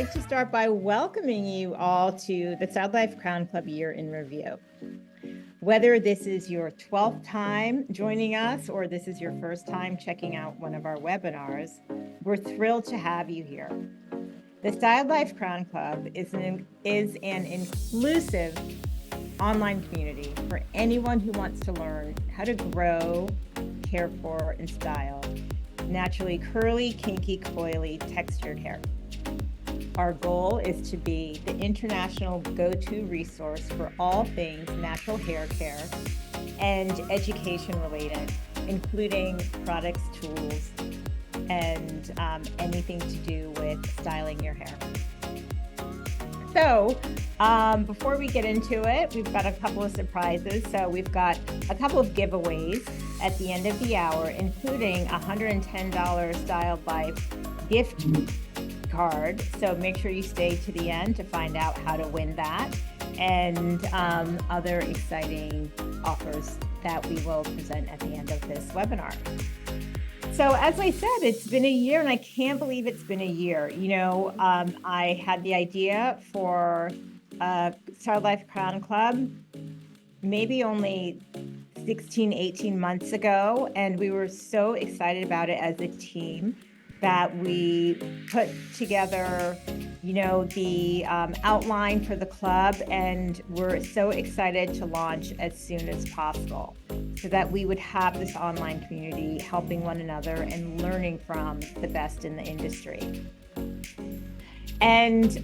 like to start by welcoming you all to the StyldLife Crown Club Year in Review. Whether this is your 12th time joining us or this is your first time checking out one of our webinars, we're thrilled to have you here. The StyldLife Crown Club is an inclusive online community for anyone who wants to learn how to grow, care for, and style naturally curly, kinky, coily, textured hair. Our goal is to be the international go-to resource for all things natural hair care and education related, including products, tools, and anything to do with styling your hair. So before we get into it, we've got a couple of surprises. So we've got a couple of giveaways at the end of the hour, including a $110 StyldLife gift card. So make sure you stay to the end to find out how to win that and other exciting offers that we will present at the end of this webinar. So as I said, it's been a year and I can't believe it's been a year. You know, I had the idea for StyldLife Crown Club maybe only 16, 18 months ago. And we were so excited about it as a team that we put together, you know, the outline for the club, and we're so excited to launch as soon as possible so that we would have this online community helping one another and learning from the best in the industry. And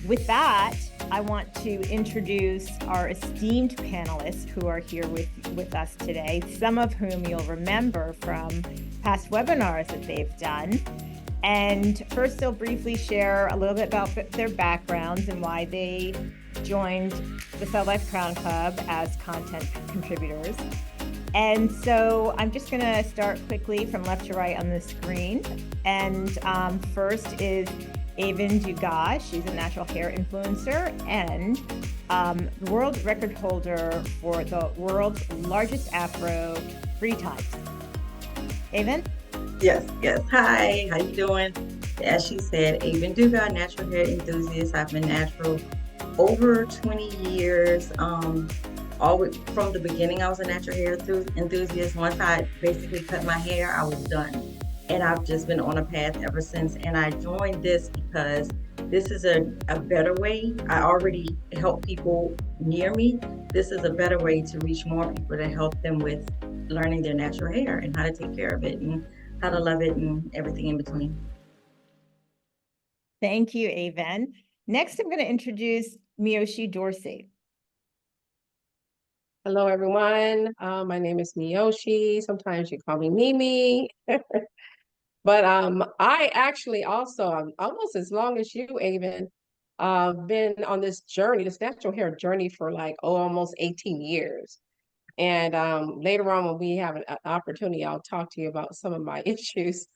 with that, I want to introduce our esteemed panelists who are here with us today, some of whom you'll remember from past webinars that they've done. And first, they'll briefly share a little bit about their backgrounds and why they joined the StyldLife Crown Club as content contributors. And so I'm just going to start quickly from left to right on the screen. And first is Avon Dugas. She's a natural hair influencer and world record holder for the world's largest afro free types. Avon? Yes. Hi, how you doing? As she said, Avon Dugas, natural hair enthusiast. I've been natural over 20 years. Always from the beginning, I was a natural hair enthusiast. Once I basically cut my hair, I was done. And I've just been on a path ever since. And I joined this because this is a better way. I already help people near me. This is a better way to reach more people to help them with learning their natural hair and how to take care of it and how to love it and everything in between. Thank you, Avon. Next, I'm going to introduce Miyoshi Dorsey. Hello, everyone. My name is Miyoshi. Sometimes you call me Mimi. But I actually also, almost as long as you, Avon, been on this journey, this natural hair journey for like, almost 18 years. And later on, when we have an opportunity, I'll talk to you about some of my issues.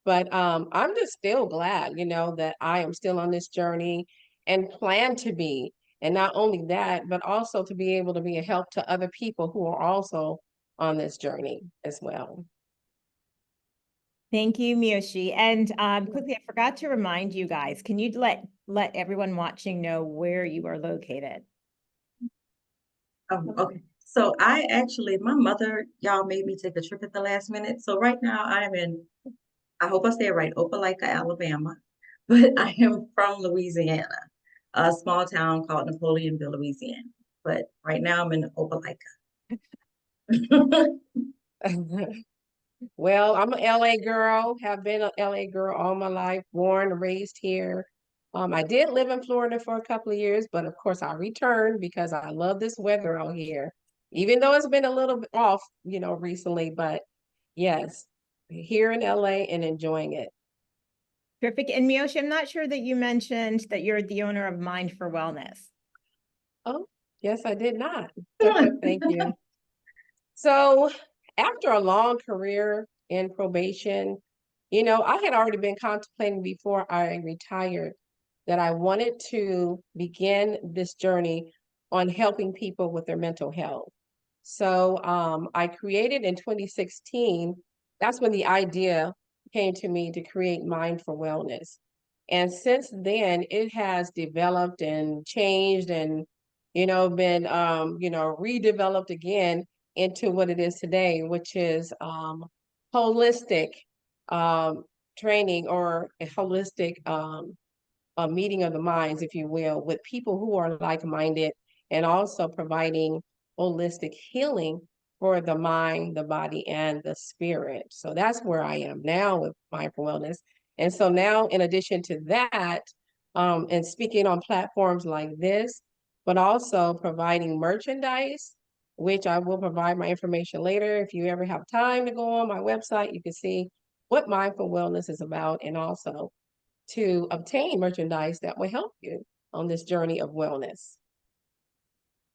But I'm just still glad, you know, that I am still on this journey and plan to be. And not only that, but also to be able to be a help to other people who are also on this journey as well. Thank you, Miyoshi. And quickly, I forgot to remind you guys, can you let everyone watching know where you are located? Oh, okay. So I actually, my mother, y'all made me take a trip at the last minute. So right now I am in, I hope I say it right, Opelika, Alabama, but I am from Louisiana, a small town called Napoleonville, Louisiana. But right now I'm in Opelika. Well, I'm an LA girl, have been an LA girl all my life, born and raised here. I did live in Florida for a couple of years, but of course I returned because I love this weather out here, even though it's been a little bit off, you know, recently, but yes, here in LA and enjoying it. Terrific. And Miyoshi, I'm not sure that you mentioned that you're the owner of Mind for Wellness. Oh, yes, I did not. Thank you. So after a long career in probation, you know, I had already been contemplating before I retired that I wanted to begin this journey on helping people with their mental health. So I created in 2016, that's when the idea came to me to create Mind for Wellness. And since then, it has developed and changed and, been, redeveloped again into what it is today, which is holistic um, training, or a holistic a meeting of the minds, if you will, with people who are like-minded, and also providing holistic healing for the mind, the body, and the spirit. So that's where I am now with mindful wellness. And so now, in addition to that, and speaking on platforms like this, but also providing merchandise, which I will provide my information later. If you ever have time to go on my website, you can see what mindful wellness is about, and also to obtain merchandise that will help you on this journey of wellness.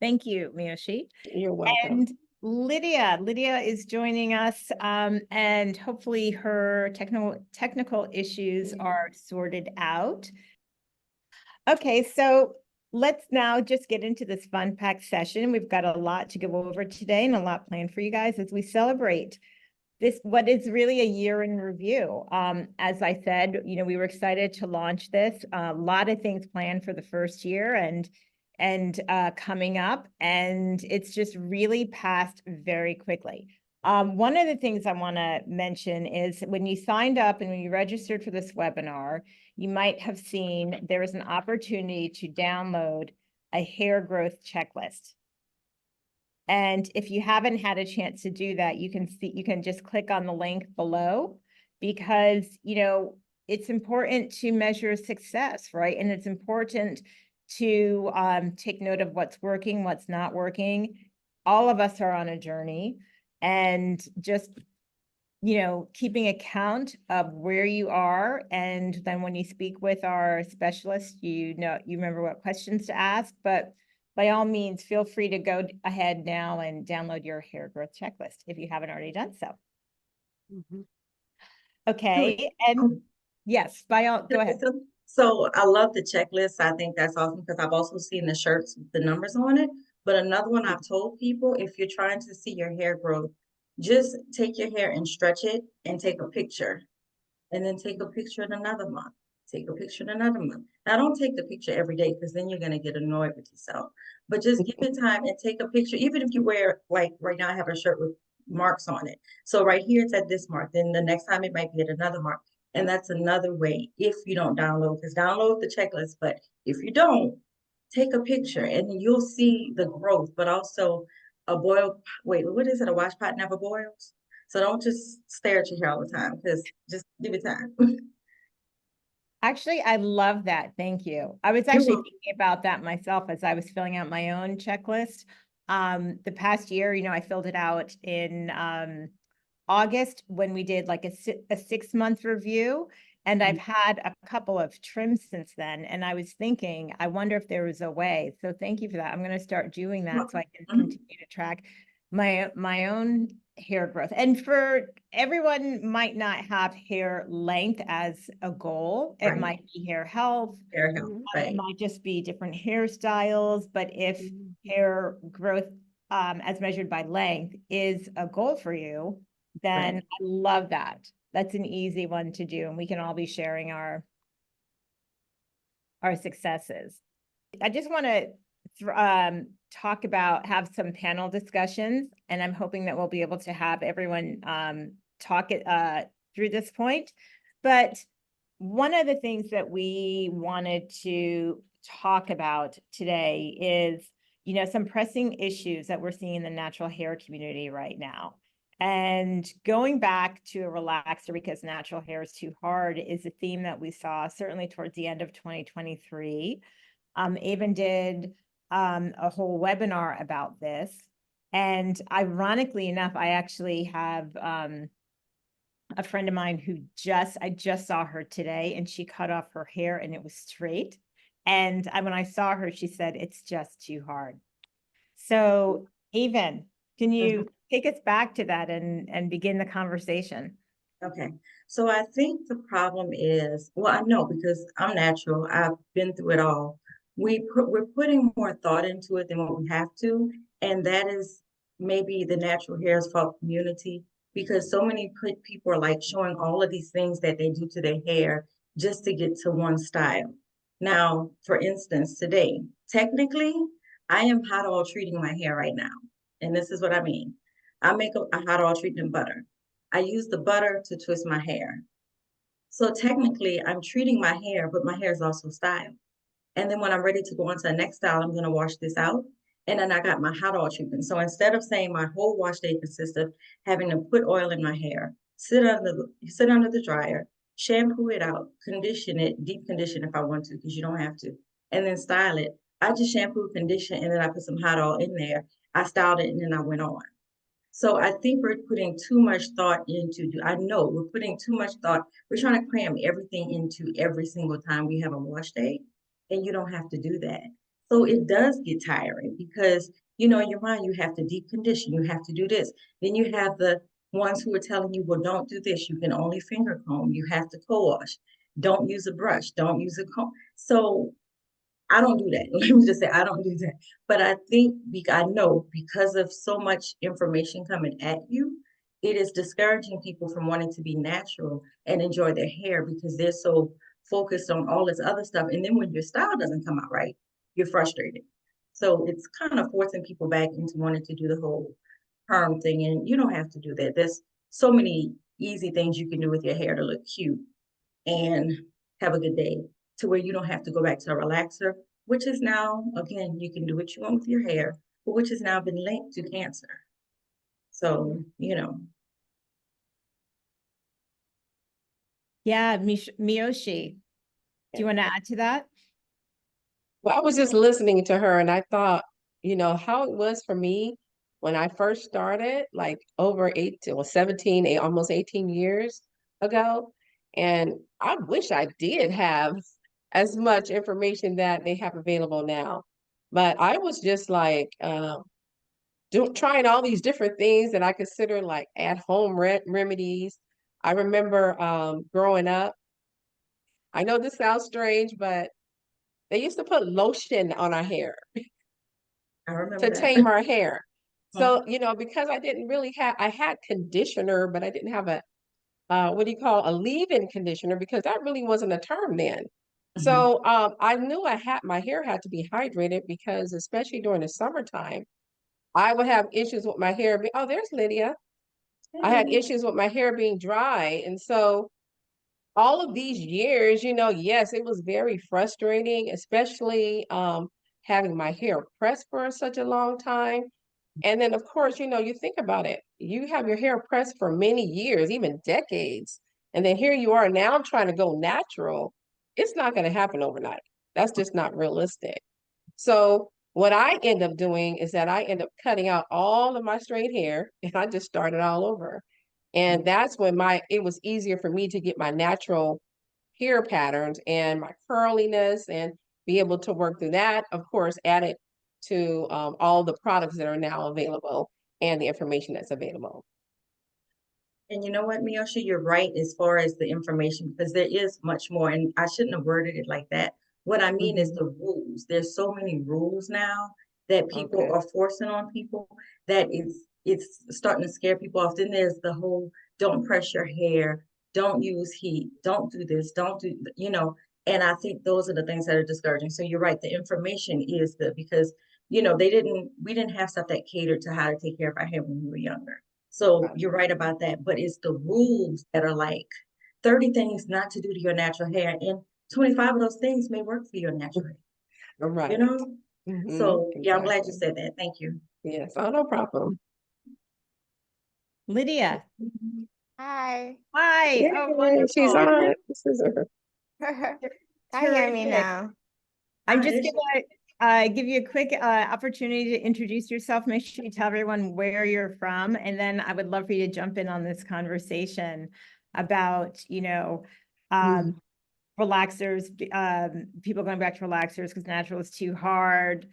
Thank you, Miyoshi. You're welcome. And Lydia is joining us, and hopefully her technical issues are sorted out. Okay, so let's now just get into this fun packed session. We've got a lot to go over today and a lot planned for you guys as we celebrate what is really a year in review. As I said, we were excited to launch this. A lot of things planned for the first year and coming up, and it's just really passed very quickly. One of the things I want to mention is when you signed up and when you registered for this webinar, you might have seen there is an opportunity to download a hair growth checklist. And if you haven't had a chance to do that, you can just click on the link below, because, it's important to measure success, right? And it's important to take note of what's working, what's not working. All of us are on a journey, and just, keeping account of where you are. And then when you speak with our specialist, you remember what questions to ask. But by all means, feel free to go ahead now and download your hair growth checklist if you haven't already done so. Okay, and yes, go ahead. So I love the checklist. I think that's awesome because I've also seen the shirts with the numbers on it. But another one I've told people, if you're trying to see your hair growth, just take your hair and stretch it and take a picture. And then take a picture in another month. Take a picture in another month. Now, don't take the picture every day because then you're going to get annoyed with yourself. But just give it time and take a picture. Even if you wear, like right now, I have a shirt with marks on it. So right here, it's at this mark. Then the next time it might be at another mark. And that's another way if you don't download, because download the checklist. But if you don't, take a picture and you'll see the growth, but also a boil. Wait, what is it? A wash pot never boils. So don't just stare at your hair all the time, because just give it time. Actually, I love that. Thank you. I was actually thinking about that myself as I was filling out my own checklist. The past year, I filled it out in August when we did like a 6-month review. And I've had a couple of trims since then. And I was thinking, I wonder if there was a way. So thank you for that. I'm going to start doing that so I can continue to track my own hair growth. And for everyone might not have hair length as a goal. It might be hair health. Hair health, It might just be different hairstyles. But if hair growth as measured by length is a goal for you, then I love that. That's an easy one to do, and we can all be sharing our successes. I just want to have some panel discussions, and I'm hoping that we'll be able to have everyone talk it through this point. But one of the things that we wanted to talk about today is, some pressing issues that we're seeing in the natural hair community right now. And going back to a relaxer because natural hair is too hard is a theme that we saw certainly towards the end of 2023. Avon did a whole webinar about this. And ironically enough, I actually have a friend of mine who I just saw her today, and she cut off her hair and it was straight. And when I saw her, she said, it's just too hard. So Avon, can you take us back to that and begin the conversation? Okay. So I think the problem is, well, I know because I'm natural. I've been through it all. We're putting more thought into it than what we have to. And that is maybe the natural hair's fault community, because so many people are like showing all of these things that they do to their hair just to get to one style. Now, for instance, today, technically, I am hot oil treating my hair right now. And this is what I mean. I make a hot oil treatment butter. I use the butter to twist my hair. So technically, I'm treating my hair, but my hair is also styled. And then when I'm ready to go on to the next style, I'm going to wash this out. And then I got my hot oil treatment. So instead of saying my whole wash day consists of having to put oil in my hair, sit under the dryer, shampoo it out, condition it, deep condition if I want to, because you don't have to, and then style it. I just shampoo, condition, and then I put some hot oil in there. I styled it and then I went on. So I think we're putting too much thought into, I know we're putting too much thought. We're trying to cram everything into every single time we have a wash day, and you don't have to do that. So it does get tiring because, in your mind, you have to deep condition, you have to do this. Then you have the ones who are telling you, well, don't do this. You can only finger comb. You have to co-wash. Don't use a brush. Don't use a comb. So I don't do that. Let me just say, I don't do that. But I think I know because of so much information coming at you, it is discouraging people from wanting to be natural and enjoy their hair because they're so focused on all this other stuff. And then when your style doesn't come out right, you're frustrated. So it's kind of forcing people back into wanting to do the whole perm thing. And you don't have to do that. There's so many easy things you can do with your hair to look cute and have a good day to where you don't have to go back to a relaxer, which is now, again, you can do what you want with your hair, but which has now been linked to cancer. So, Yeah, Miyoshi, do you want to add to that? Well, I was just listening to her and I thought, how it was for me when I first started, like over 17, almost 18 years ago. And I wish I did have as much information that they have available now. But I was just like trying all these different things that I consider like at-home remedies. I remember growing up, I know this sounds strange, but they used to put lotion on our hair I remember to that. tame our hair. So, because I didn't really I had conditioner, but I didn't have what do you call a leave-in conditioner because that really wasn't a term then. Mhm. So, I knew my hair had to be hydrated because especially during the summertime, I would have issues with my hair. Oh, there's Lydia. I had Hey. issues with my hair being dry. And so all of these years, yes, it was very frustrating, especially having my hair pressed for such a long time. And then, of course, you think about it. You have your hair pressed for many years, even decades. And then here you are now trying to go natural. It's not going to happen overnight. That's just not realistic. So what I end up doing is that I end up cutting out all of my straight hair and I just started all over. And that's when it was easier for me to get my natural hair patterns and my curliness and be able to work through that. Of course, added to all the products that are now available and the information that's available. And you know what, Miyoshi, you're right as far as the information, because there is much more, and I shouldn't have worded it like that. What I mean is Mhm. the rules. There's so many rules now that people Okay. are forcing on people that it's starting to scare people off. Then there's the whole don't press your hair, don't use heat, don't do this, don't do, and I think those are the things that are discouraging. So you're right, the information is because we didn't have stuff that catered to how to take care of our hair when we were younger. So Right. you're right about that, but it's the rules that are like 30 things not to do to your natural hair, and 25 of those things may work for your natural hair, you Right. know? So yeah, I'm glad you Exactly. said that. Thank you. Yes. Oh, no problem. Lydia, Hi. hi. Oh, Yay, she's wonderful. on. This is her. Can you hear me Terrific. now? I'm just There she going to give you a quick opportunity to introduce yourself. Make sure you tell everyone where you're from. And then I would love for you to jump in on this conversation about, Mhm. relaxers, people going back to relaxers because natural is too hard.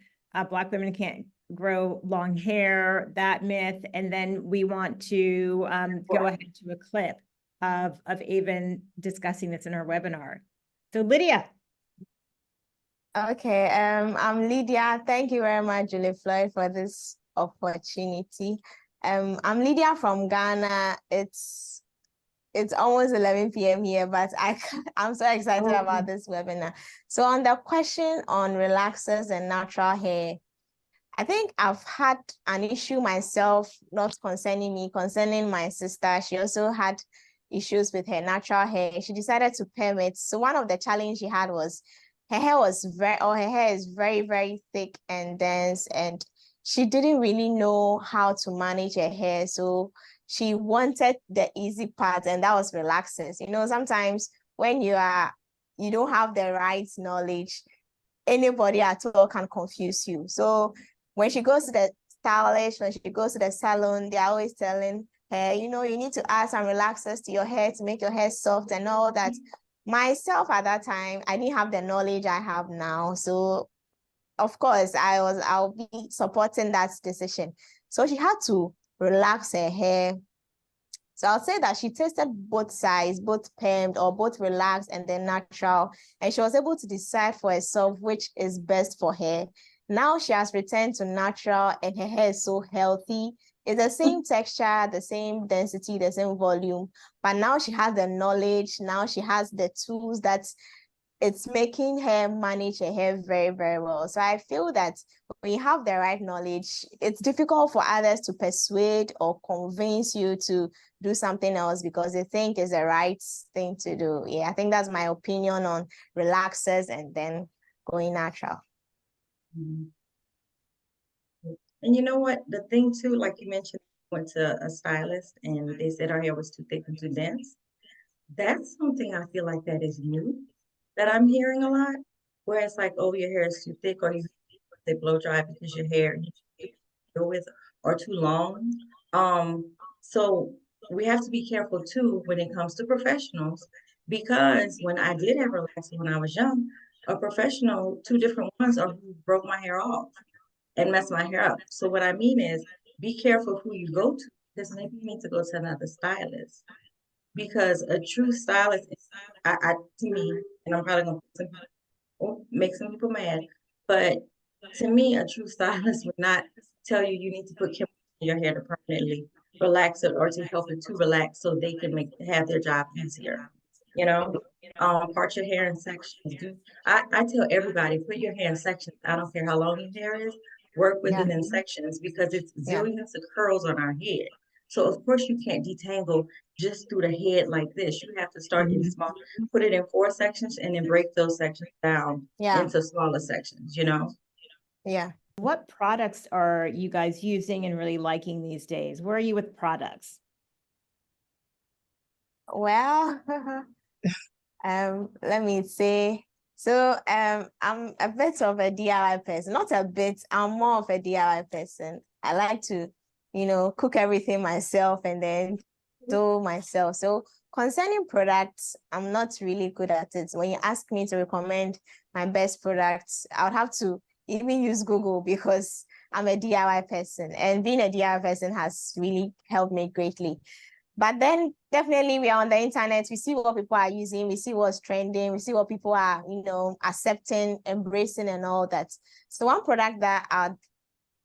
Black women can't grow long hair, that myth. And then we want to go ahead to a clip of Avon discussing this in our webinar. So Lydia. Okay, I'm Lydia. Thank you very much, Julie Floyd, for this opportunity. I'm Lydia from Ghana. It's it's almost 11 p.m. here, but I'm so excited Oh, about this webinar. So on the question on relaxers and natural hair, I think I've had an issue myself, not concerning me, concerning my sister. She also had issues with her natural hair. She decided to perm it. So one of the challenges she had was her hair was her hair is very, very thick and dense, and she didn't really know how to manage her hair. So she wanted the easy part, and that was relaxers. You know, sometimes when you don't have the right knowledge, anybody at all can confuse you. So when she goes to the stylist, when she goes to the salon, they're always telling her, you know, you need to add some relaxers to your hair to make your hair soft and all that. Myself at that time, I didn't have the knowledge I have now. So of course, I'll be supporting that decision. So she had to relax her hair. So I'll say that she tested both sides, both permed or both relaxed and then natural. And she was able to decide for herself which is best for her. Now she has returned to natural and her hair is so healthy. It's the same texture, the same density, the same volume. But now she has the knowledge. Now she has the tools that it's making her manage her hair very, very well. So I feel that when you have the right knowledge, it's difficult for others to persuade or convince you to do something else because they think it's the right thing to do. Yeah, I think that's my opinion on relaxers and then going natural. mhm. And you know what? The thing too, like you mentioned, went to a stylist and they said our hair was too thick and too dense. That's something I feel like that is new that I'm hearing a lot, where it's like, oh, your hair is too thick, or you they blow dry because your hair needs to deal with or too long. So we have to be careful too when it comes to professionals, because when I did have relaxer when I was young, a professional, two different ones are who broke my hair off and messed my hair up. So what I mean is be careful who you go to, because maybe you need to go to another stylist, because a true stylist, to me, and I'm probably gonna make some people mad, but to me, a true stylist would not tell you you need to put chemicals in your hair to permanently relax it or to help it to relax so they can have their job easier. You know, part your hair in sections. I tell everybody, put your hair in sections. I don't care how long your hair is, work with Yeah, it in sections, because it's yeah, zillions of curls on our head. So of course you can't detangle just through the head like this. You have to start in small, put it in 4 sections and then break those sections down yeah, into smaller sections, you know? yeah. What products are you guys using and really liking these days? Where are you with products? Well, let me say. So I'm a bit of a DIY person. Not a bit, I'm more of a DIY person. I like to, cook everything myself and then do myself. So concerning products, I'm not really good at it. When you ask me to recommend my best products, I would have to even use Google because I'm a DIY person. And being a DIY person has really helped me greatly. But then definitely we are on the internet. We see what people are using. We see what's trending. We see what people are, accepting, embracing and all that. So one product that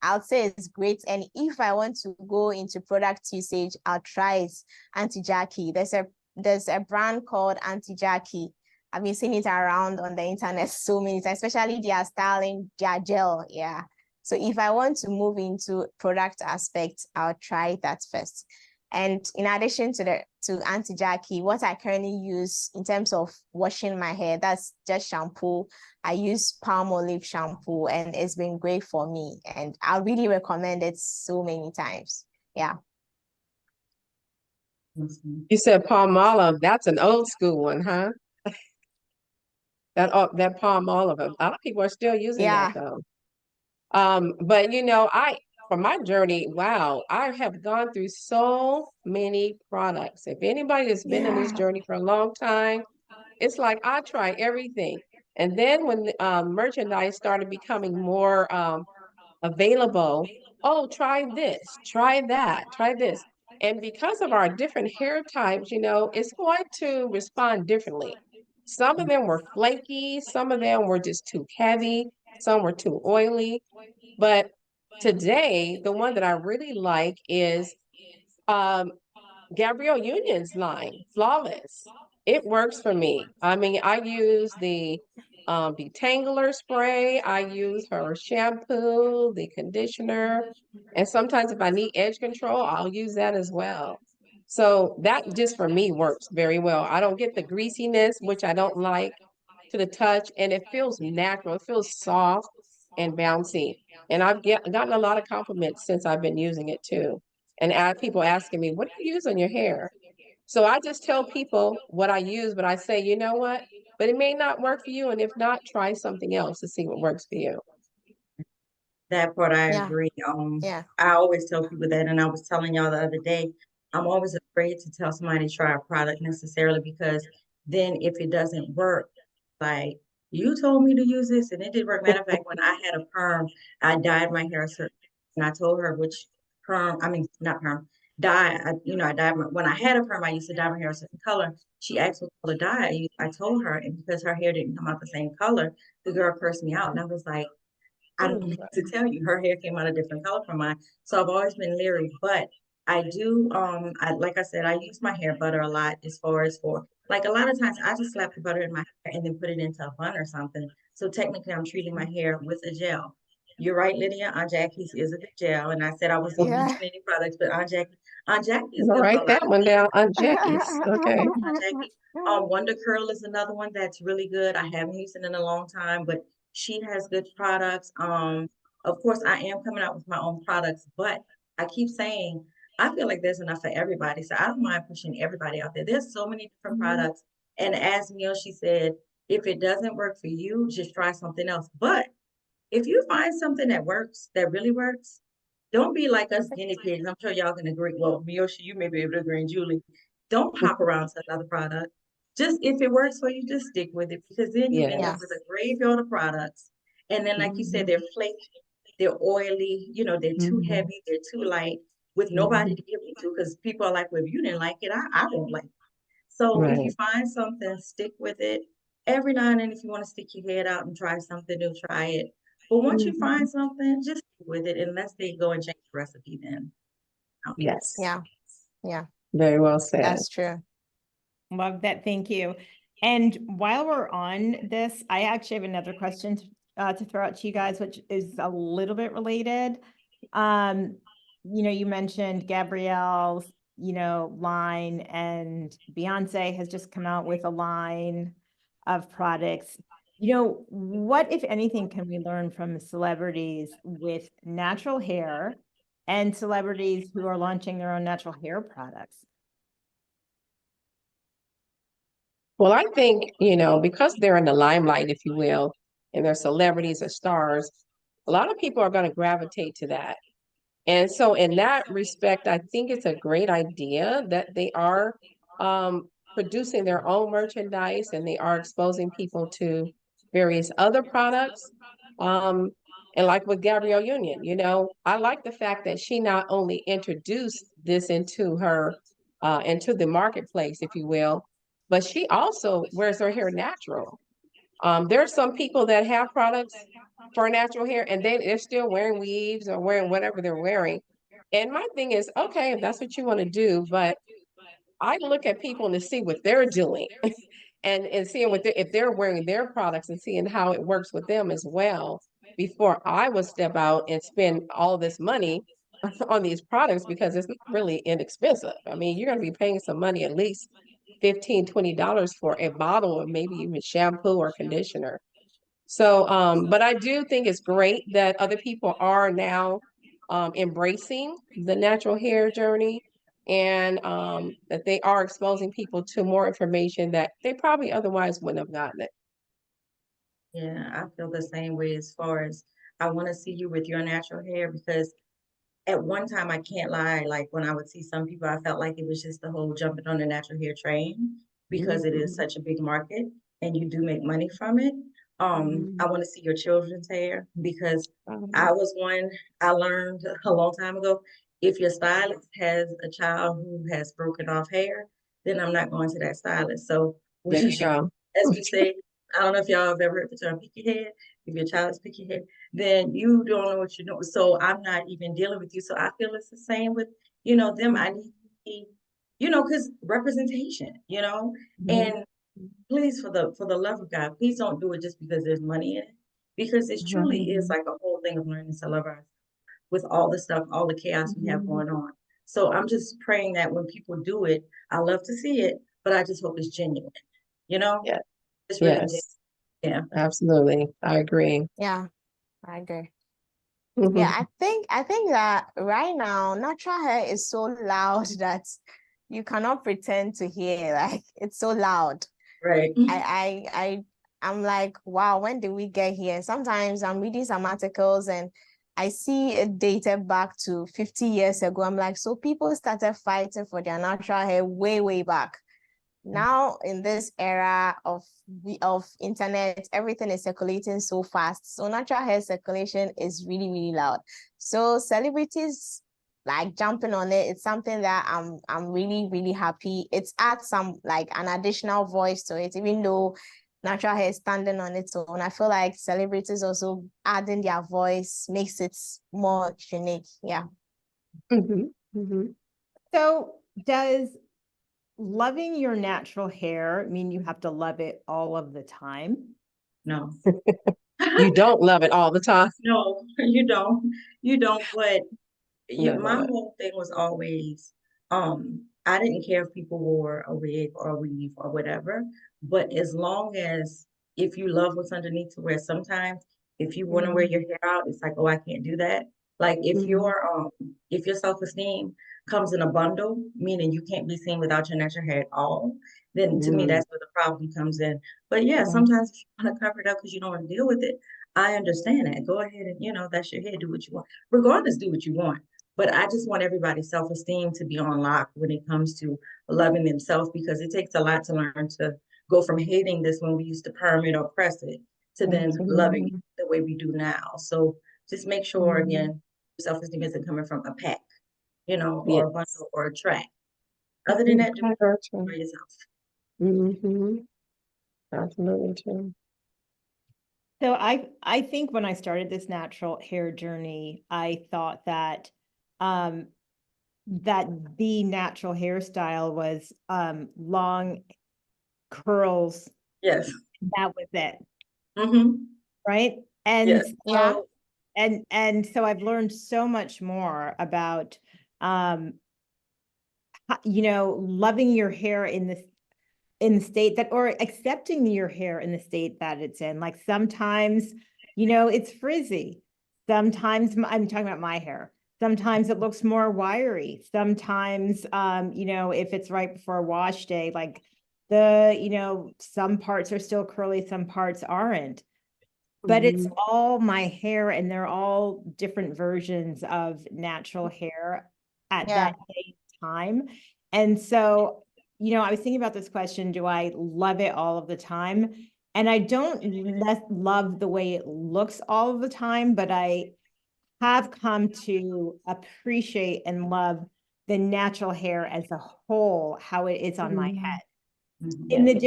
I'll say is great. And if I want to go into product usage, I'll try it, anti-Jackie. There's a brand called anti-Jackie. I've been seeing it around on the internet so many times, especially their styling, their gel. Yeah. So if I want to move into product aspect, I'll try that first. And in addition to anti-Jackie, what I currently use in terms of washing my hair, that's just shampoo. I use palm olive shampoo and it's been great for me. And I really recommend it so many times. Yeah. You said palm olive. That's an old school one, huh? That palm olive. A lot of people are still using that Yeah. though. But for my journey, wow, I have gone through so many products. If anybody has been in this Yeah. journey for a long time, it's like I try everything. And then when merchandise started becoming more available, oh, try this, try that, try this. And because of our different hair types, it's going to respond differently. Some of them were flaky, some of them were just too heavy, some were too oily. But today, the one that I really like is um, Gabrielle Union's line, Flawless. It works for me. I mean, I use the detangler spray. I use her shampoo, the conditioner, and sometimes if I need edge control, I'll use that as well. So that just for me works very well. I don't get the greasiness, which I don't like to the touch, and it feels natural. It feels soft and bouncy. And gotten a lot of compliments since I've been using it too. And people asking me, what do you use on your hair? So I just tell people what I use, but I say, you know what? But it may not work for you. And if not, try something else to see what works for you. That part I Yeah, agree. yeah. I always tell people that, and I was telling y'all the other day, I'm always afraid to tell somebody to try a product necessarily because then if it doesn't work, like you told me to use this and it didn't work. Matter of fact, when I had a perm, I dyed my hair a certain, and I told her which perm, I mean not perm, dye. I dyed when I had a perm, I used to dye my hair a certain color. She asked what color dye I used. I told her, and because her hair didn't come out the same color, the girl cursed me out, and I was like, I don't need to tell you, her hair came out a different color from mine. So I've always been leery, but I do, like I said, I use my hair butter a lot as far as for, like a lot of times I just slap the butter in my hair and then put it into a bun or something. So technically I'm treating my hair with a gel. You're right, Lydia, Aunt Jackie's is a good gel. And I said I wasn't Yeah. mentioning any products, but Aunt Jackie is I'll good for a write lot that of one things. down. Aunt Jackie's. Okay. Aunt Jackie. Wonder Curl is another one that's really good. I haven't used it in a long time, but she has good products. Of course, I am coming out with my own products, but I keep saying I feel like there's enough for everybody. So I don't mind pushing everybody out there. There's so many different products. And as She said, if it doesn't work for you, just try something else. But if you find something that works, that really works, don't be like us guinea pigs. I'm sure y'all can agree. Well, Miyoshi, you may be able to agree, and Julie, don't hop around to another product. Just if it works for you, just stick with it because then you end up Yes. with a graveyard of products. And then, like you said, they're flaky, they're oily, they're too heavy, they're too light with nobody to give it to because people are like, well, if you didn't like it, I won't like it. So if you Right. find something, stick with it. Every now and then, if you want to stick your head out and try something new, try it. But once you find something, just stick with it unless they go and change the recipe then. Yes. Yeah, yeah, Very well said. that's true. Love that. Thank you. And while we're on this, I actually have another question to throw out to you guys, which is a little bit related. You mentioned Gabrielle's, line, and Beyonce has just come out with a line of products. What, if anything, can we learn from celebrities with natural hair and celebrities who are launching their own natural hair products? Well, I think, because they're in the limelight, if you will, and they're celebrities or stars, a lot of people are going to gravitate to that. And so in that respect, I think it's a great idea that they are producing their own merchandise and they are exposing people to various other products. And like with Gabrielle Union, I like the fact that she not only introduced this into the marketplace, if you will, but she also wears her hair natural. There are some people that have products for natural hair and they're still wearing weaves or wearing whatever they're wearing. And my thing is, okay, if that's what you want to do, but I look at people to see what they're doing and seeing if they're wearing their products and seeing how it works with them as well before I would step out and spend all this money on these products because it's not really inexpensive. I mean, you're going to be paying some money, at least $15-20 for a bottle of maybe even shampoo or conditioner. So, but I do think it's great that other people are now embracing the natural hair journey and that they are exposing people to more information that they probably otherwise wouldn't have gotten it. Yeah, I feel the same way as far as I want to see you with your natural hair because at one time, I can't lie, like when I would see some people, I felt like it was just the whole jumping on the natural hair train because it is such a big market and you do make money from it. I want to see your children's hair because I was one, I learned a long time ago, if your stylist has a child who has broken off hair, then I'm not going to that stylist. So There you go. as we say, I don't know if y'all have ever heard the term pick your head. If your child is picky head, then you don't know what you're doing. So I'm not even dealing with you. So I feel it's the same with, them. I need to be because representation, and please, for the love of God, please don't do it just because there's money in it, because it truly is like a whole thing of learning to love ourselves with all the stuff, all the chaos we have going on. So I'm just praying that when people do it, I love to see it, but I just hope it's genuine, you know? Yeah. It's really genuine. Yes, Yeah. absolutely. I agree. Yeah, I agree. Yeah, Mhm. I think that right now natural hair is so loud that you cannot pretend to hear. Like it's so loud. Right. I'm like, wow, when did we get here? Sometimes I'm reading some articles and I see it dated back to 50 years ago. I'm like, so people started fighting for their natural hair way, way back. Now in this era of internet, everything is circulating so fast. So natural hair circulation is really, really loud. So celebrities like jumping on it, it's something that I'm really, really happy. It's adds some like an additional voice to it, even though natural hair is standing on its own. I feel like celebrities also adding their voice makes it more unique. Yeah. Mhm. Mhm. So does loving your natural hair mean you have to love it all of the time? No. You don't love it all the time. No, you don't. You don't, but my No. whole thing was always, I didn't care if people wore a wig or a weave or whatever, but as long as if you love what's underneath to wear sometimes, if you want to wear your hair out, it's like, oh, I can't do that. Like Mhm. if your self-esteem comes in a bundle, meaning you can't be seen without your natural hair at all, then to me Mm. that's where the problem comes in. But yeah, Yeah. sometimes if you want to cover it up because you don't want to deal with it, I understand that. Go ahead and, that's your hair, do what you want. Regardless, do what you want. But I just want everybody's self-esteem to be on lock when it comes to loving themselves, because it takes a lot to learn to go from hating this when we used to perm it or press it to then loving it Mhm. the way we do now. So just make sure, Mhm. again, self-esteem isn't coming from a pack, or a Yes. bundle or a track. Other than Mhm. that, do I it got for you. yourself. Mhm. Absolutely true. So I think when I started this natural hair journey, I thought um that the natural hairstyle was long curls. Yes. That was it, Mm-hmm. right? And Yes. Yeah. so and so I've learned so much more about um loving your hair in the state that, or accepting your hair in the state that it's in. Like sometimes, it's frizzy. Sometimes I'm talking about my hair. Sometimes it looks more wiry. Sometimes, if it's right before wash day, like some parts are still curly, some parts aren't. But it's Mhm. all my hair, and they're all different versions of natural hair at Yeah. that day and time. And so, I was thinking about this question, do I love it all of the time? And I don't love the way it looks all of the time, but I have come to appreciate and love the natural hair as a whole, how it is on my Mhm. head Mm-hmm. in Yeah. the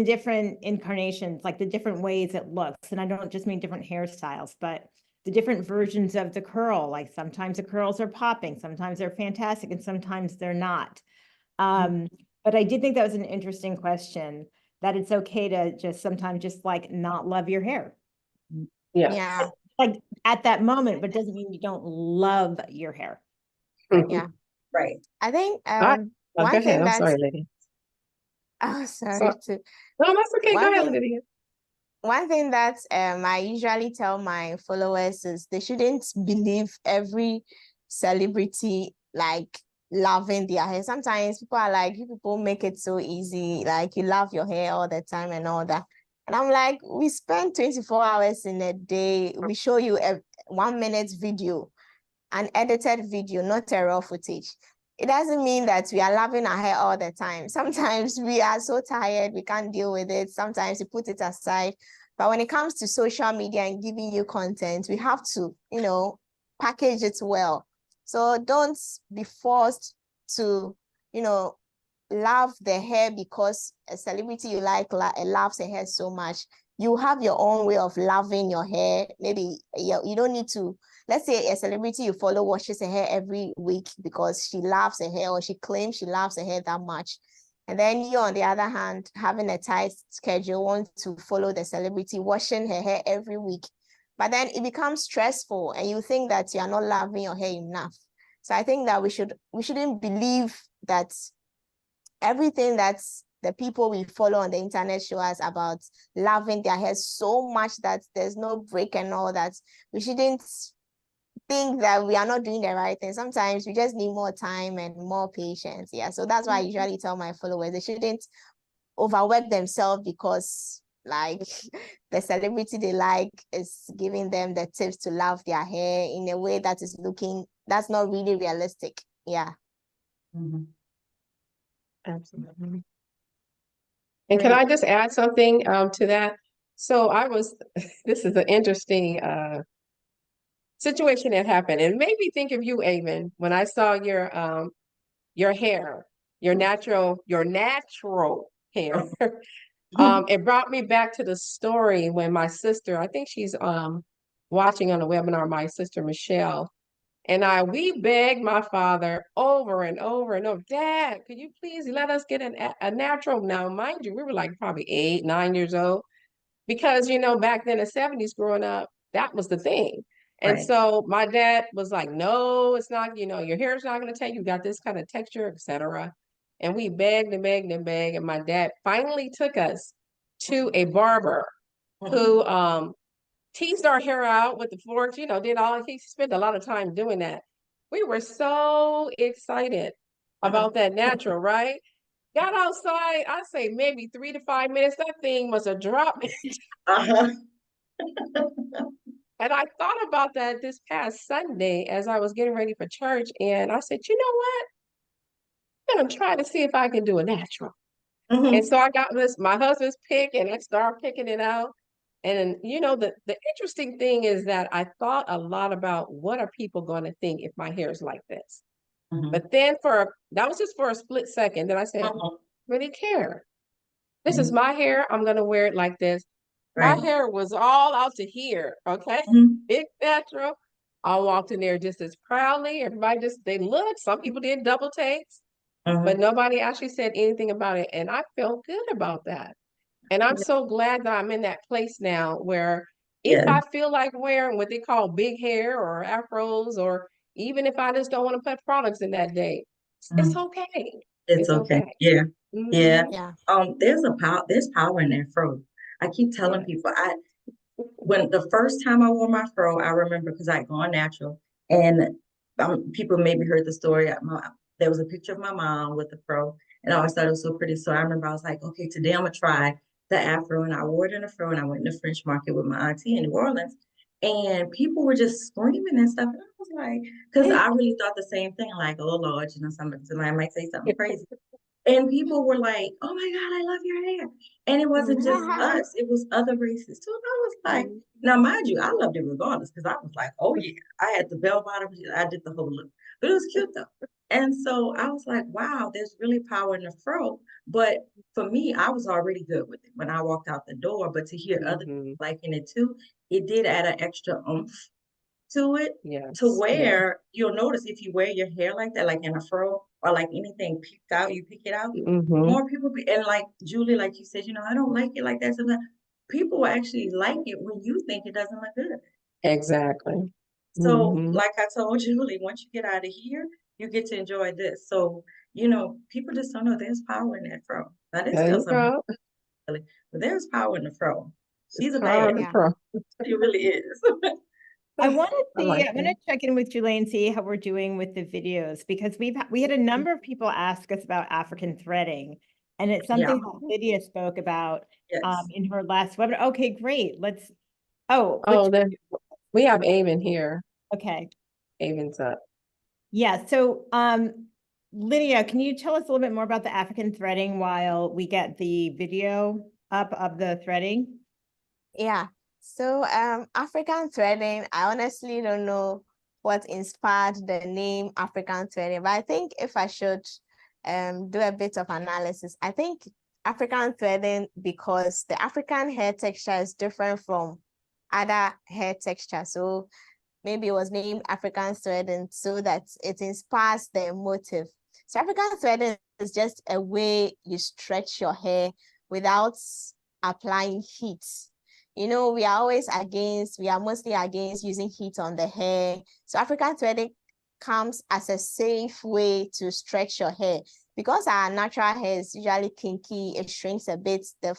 different incarnations, like the different ways it looks. And I don't just mean different hairstyles, but the different versions of the curl. Like sometimes the curls are popping, sometimes they're fantastic, and sometimes they're not. Um, but I did think that was an interesting question, that it's okay to just sometimes just like not love your hair. Yeah. Yeah. Like at that moment, but doesn't mean you don't love your hair. Right. Mhm. Yeah. Right. I think All right. Oh, go one ahead. thing I'm that's sorry, lady. oh So, sorry too. no, that's okay. Go One ahead, thing Lydia. one thing that I usually tell my followers is they shouldn't believe every celebrity like loving their hair. Sometimes people are like, you people make it so easy, like you love your hair all the time and all that. And I'm like, we spend 24 hours in a day. We show you a 1 minute video, an edited video, not a raw footage. It doesn't mean that we are loving our hair all the time. Sometimes we are so tired, we can't deal with it. Sometimes we put it aside. But when it comes to social media and giving you content, we have to, package it well. So don't be forced to, love the hair because a celebrity you like loves the hair so much. you have your own way of loving your hair. Maybe you don't need to, let's say a celebrity you follow washes her hair every week because she loves her hair or she claims she loves her hair that much. And then you, on the other hand, having a tight schedule, want to follow the celebrity washing her hair every week. But then it becomes stressful and you think that you are not loving your hair enough. So I think that we shouldn't believe that everything that's the people we follow on the internet show us about loving their hair so much that there's no break and all that. We shouldn't think that we are not doing the right thing. Sometimes we just need more time and more patience. Yeah. So that's why I usually tell my followers they shouldn't overwork themselves because like the celebrity they like is giving them the tips to love their hair in a way that's not really realistic. Yeah. Mhm. Absolutely. And can I just add something to that? So this is an interesting situation that happened. And it made me think of you, Avon, when I saw your hair, your natural hair. It brought me back to the story when my sister, I think she's watching on a webinar, my sister Michelle, and we begged my father over and over and over, Dad, could you please let us get a natural? Now, mind you, we were like probably 8, 9 years old, because, back then in the 70s growing up, that was the thing. And Right. so my dad was like, no, it's not, your hair is not going to tell you got this kind of texture, etc. And we begged and begged and begged. And my dad finally took us to a barber who teased our hair out with the forks, he spent a lot of time doing that. We were so excited about that natural, right? Got outside, I say maybe 3 to 5 minutes. That thing was a drop. Uh-huh. And I thought about that this past Sunday as I was getting ready for church. And I said, you know what? I'm going to try to see if I can do a natural. And so I got my husband's pick and I started picking it out. And the interesting thing is that I thought a lot about what are people going to think if my hair is like this. But then that was just for a split second. Then I said, really care. This is my hair. I'm going to wear it like this. My hair was all out to here. Okay. Big natural. I walked in there just as proudly. Everybody they looked. Some people did double takes, but nobody actually said anything about it. And I felt good about that. And I'm so glad that I'm in that place now where if I feel like wearing what they call big hair or afros, or even if I just don't want to put products in that day, it's okay. It's okay. Yeah. Yeah. Yeah. There's power in that fro. I keep telling people, when the first time I wore my fro, I remember because I had gone natural, and people maybe heard the story. There was a picture of my mom with the fro, and I always thought it was so pretty. So I remember I was like, okay, today I'm gonna try the afro, and I wore it in a fro, and I went in the French market with my auntie in New Orleans, and people were just screaming and stuff, and I was like, because I really thought the same thing, like, oh Lord, somebody might say something crazy. And people were like, oh my God, I love your hair. And it wasn't just us, it was other races too. And I was like, now mind you, I loved it regardless because I was like, oh yeah, I had the bell bottom, I did the whole look. But it was cute though. And so I was like, wow, there's really power in the fro. But for me, I was already good with it when I walked out the door. But to hear other people liking it too, it did add an extra oomph to it, to where you'll notice if you wear your hair like that, like in a fro or like anything peeked out, you pick it out, more people and like Julie, like you said, I don't like it like that. Sometimes people will actually like it when you think it doesn't look good. Exactly. So like I told Julie, once you get out of here, you get to enjoy this. So, people just don't know there's power in that fro. Now there's still some, but there's power in the fro. She's a bad. She really is. I want to I I'm going to check in with Julie and see how we're doing with the videos, because we had a number of people ask us about African threading, and it's something that Lydia spoke about in her last webinar. Okay, great. Let's. Then we have Avon here. Okay. Avon's up. Yeah. So, Lydia, can you tell us a little bit more about the African threading while we get the video up of the threading? Yeah. So African threading, I honestly don't know what inspired the name African threading, but I think if I should do a bit of analysis, I think African threading because the African hair texture is different from other hair texture. So maybe it was named African threading so that it inspires the motive. So African threading is just a way you stretch your hair without applying heat. You know, we are mostly against using heat on the hair. So African threading comes as a safe way to stretch your hair. Because our natural hair is usually kinky, it shrinks a bit. The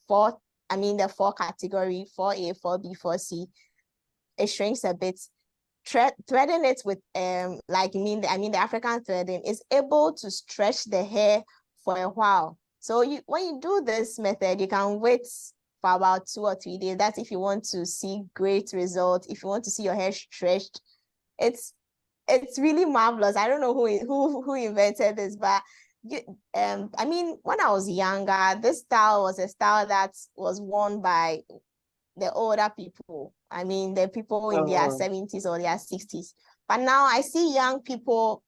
four category, 4A, 4B, 4C, it shrinks a bit. Threading it with the African threading is able to stretch the hair for a while. So when you do this method, you can wait for about 2 or 3 days. That's if you want to see great results. If you want to see your hair stretched, it's really marvelous. I don't know who invented this, but when I was younger, this style was a style that was worn by the older people. I mean, the people in their 70s or their 60s. But now I see young people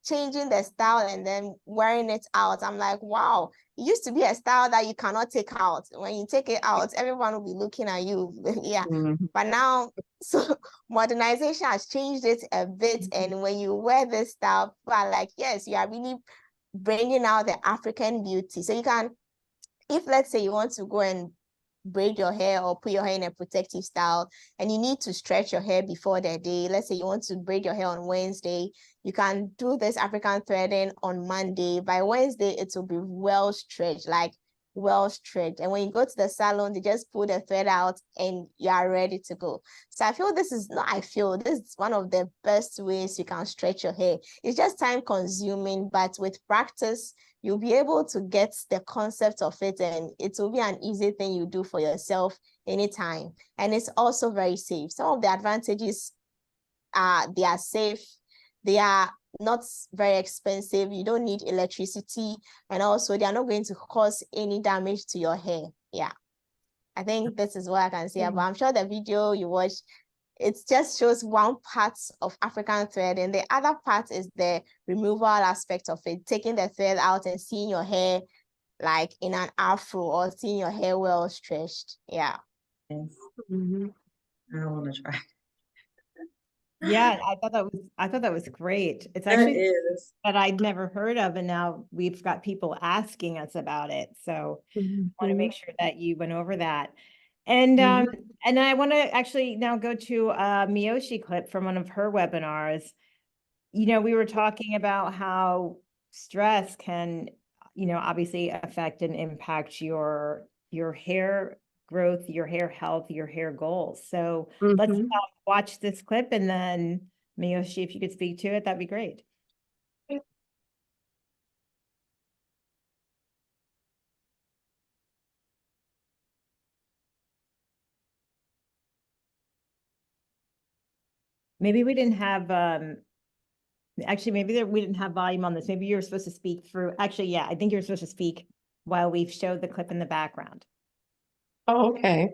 changing the style and then wearing it out. I'm like, wow, it used to be a style that you cannot take out. When you take it out, everyone will be looking at you. Yeah. Mm-hmm. But now, so modernization has changed it a bit. And when you wear this style, people are like, yes, you are really bringing out the African beauty. So you can, if let's say you want to go and braid your hair or put your hair in a protective style and you need to stretch your hair before the day, let's say you want to braid your hair on Wednesday, you can do this African threading on Monday. By Wednesday, it will be well stretched. And when you go to the salon, they just pull the thread out and you are ready to go. So this is one of the best ways you can stretch your hair. It's just time consuming, but with practice, you'll be able to get the concept of it, and it will be an easy thing you do for yourself anytime. And it's also very safe. Some of the advantages are they are safe, they are not very expensive, you don't need electricity, and also they are not going to cause any damage to your hair. Yeah, I think this is what I can say about. I'm sure the video you watched, it just shows one part of African thread, and the other part is the removal aspect of it, taking the thread out and seeing your hair like in an afro or seeing your hair well stretched. Yeah. Yes. Mm-hmm. I want to try. Yeah, I thought that was great. It's That actually is. that I'd never heard of, and now we've got people asking us about it. So I want to make sure that you went over that. And and I want to actually now go to a Miyoshi clip from one of her webinars. You know, we were talking about how stress can, obviously affect and impact your hair growth, your hair health, your hair goals. So let's watch this clip, and then Miyoshi, if you could speak to it, that'd be great. Maybe we didn't have actually maybe we didn't have volume on this. Maybe you were supposed to speak through. Actually, yeah, I think you're supposed to speak while we've showed the clip in the background. Oh, okay.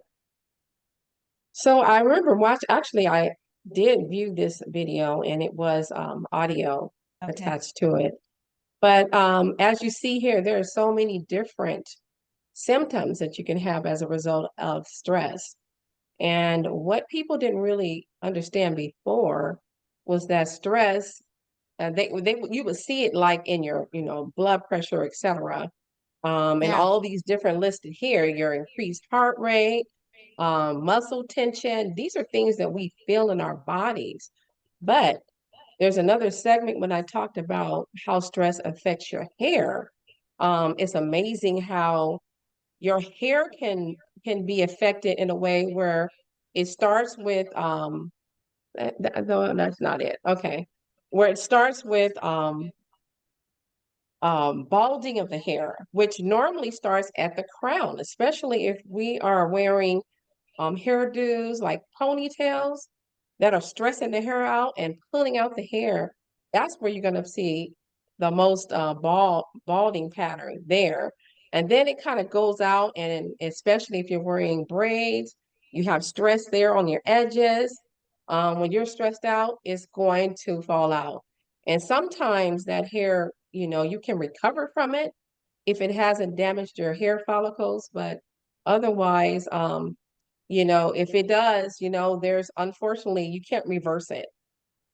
So I remember actually I did view this video and it was audio attached to it. But as you see here, there are so many different symptoms that you can have as a result of stress. And what people didn't really understand before was that stress, you would see it like in your, blood pressure, etc. And all these different listed here, your increased heart rate, muscle tension. These are things that we feel in our bodies. But there's another segment when I talked about how stress affects your hair. It's amazing how your hair can be affected in a way where it starts with no, that's not it. Okay. Where it starts with balding of the hair, which normally starts at the crown, especially if we are wearing hairdos like ponytails that are stressing the hair out and pulling out the hair. That's where you're going to see the most balding pattern there. And then it kind of goes out, and especially if you're wearing braids, you have stress there on your edges. When you're stressed out, it's going to fall out. And sometimes that hair, you can recover from it, if it hasn't damaged your hair follicles, but otherwise, if it does, there's unfortunately you can't reverse it.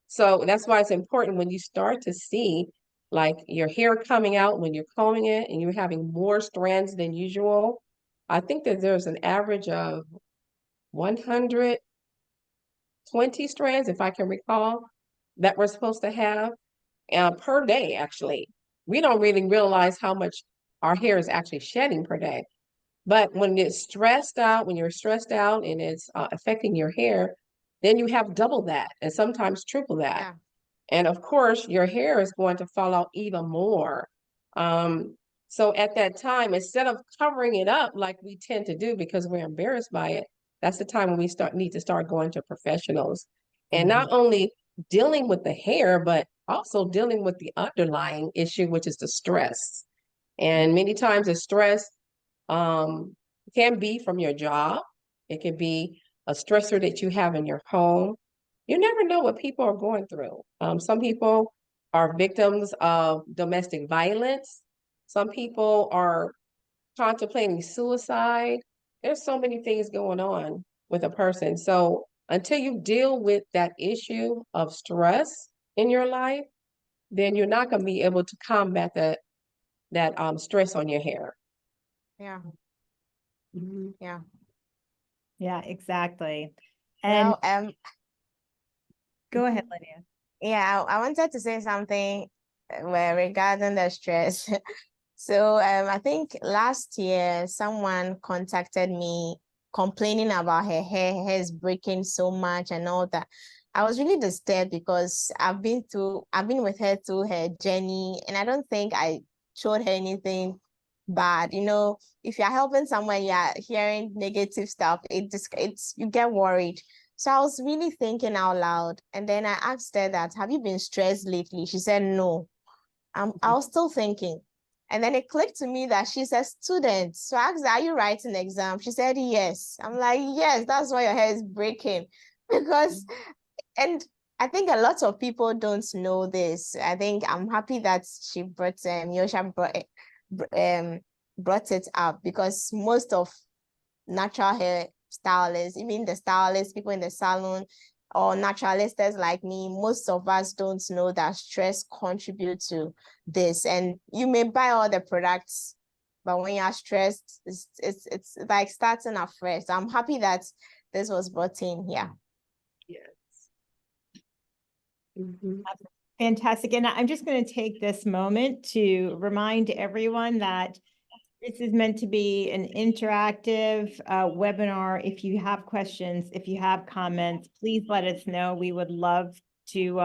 So that's why it's important when you start to see like your hair coming out when you're combing it and you're having more strands than usual. I think that there's an average of 120 strands, if I can recall, that we're supposed to have per day, actually. We don't really realize how much our hair is actually shedding per day. But when it's stressed out, when you're stressed out and it's affecting your hair, then you have double that and sometimes triple that. Yeah. And of course, your hair is going to fall out even more. So at that time, instead of covering it up like we tend to do because we're embarrassed by it, that's the time when we need to start going to professionals. And not only dealing with the hair, but also dealing with the underlying issue, which is the stress. And many times the stress can be from your job. It can be a stressor that you have in your home. You never know what people are going through. Some people are victims of domestic violence. Some people are contemplating suicide. There's so many things going on with a person. So until you deal with that issue of stress in your life, then you're not going to be able to combat that stress on your hair. Yeah. Mhm. Yeah. Yeah, exactly. And Well, go ahead, Lydia. yeah, I wanted to say something regarding the stress. So I think last year someone contacted me complaining about her hair is breaking so much and all that. I was really disturbed because I've been with her through her journey, and I don't think I showed her anything bad. If you're helping someone, you're hearing negative stuff, it's you get worried. So I was really thinking out loud, and then I asked her that, have you been stressed lately? She said no. I was still thinking. And then it clicked to me that she's a student. So I asked her, are you writing an exam? She said, yes. I'm like, yes, that's why your hair is breaking. Because, and I think a lot of people don't know this. I think I'm happy that Yosha brought it up, because most of natural hair stylists, even the stylists, people in the salon, or naturalistas like me, most of us don't know that stress contributes to this. And you may buy all the products, but when you're stressed, it's like starting afresh. So I'm happy that this was brought in here. Yes. Mhm. Fantastic. And I'm just going to take this moment to remind everyone that this is meant to be an interactive webinar. If you have questions, if you have comments, please let us know. We would love to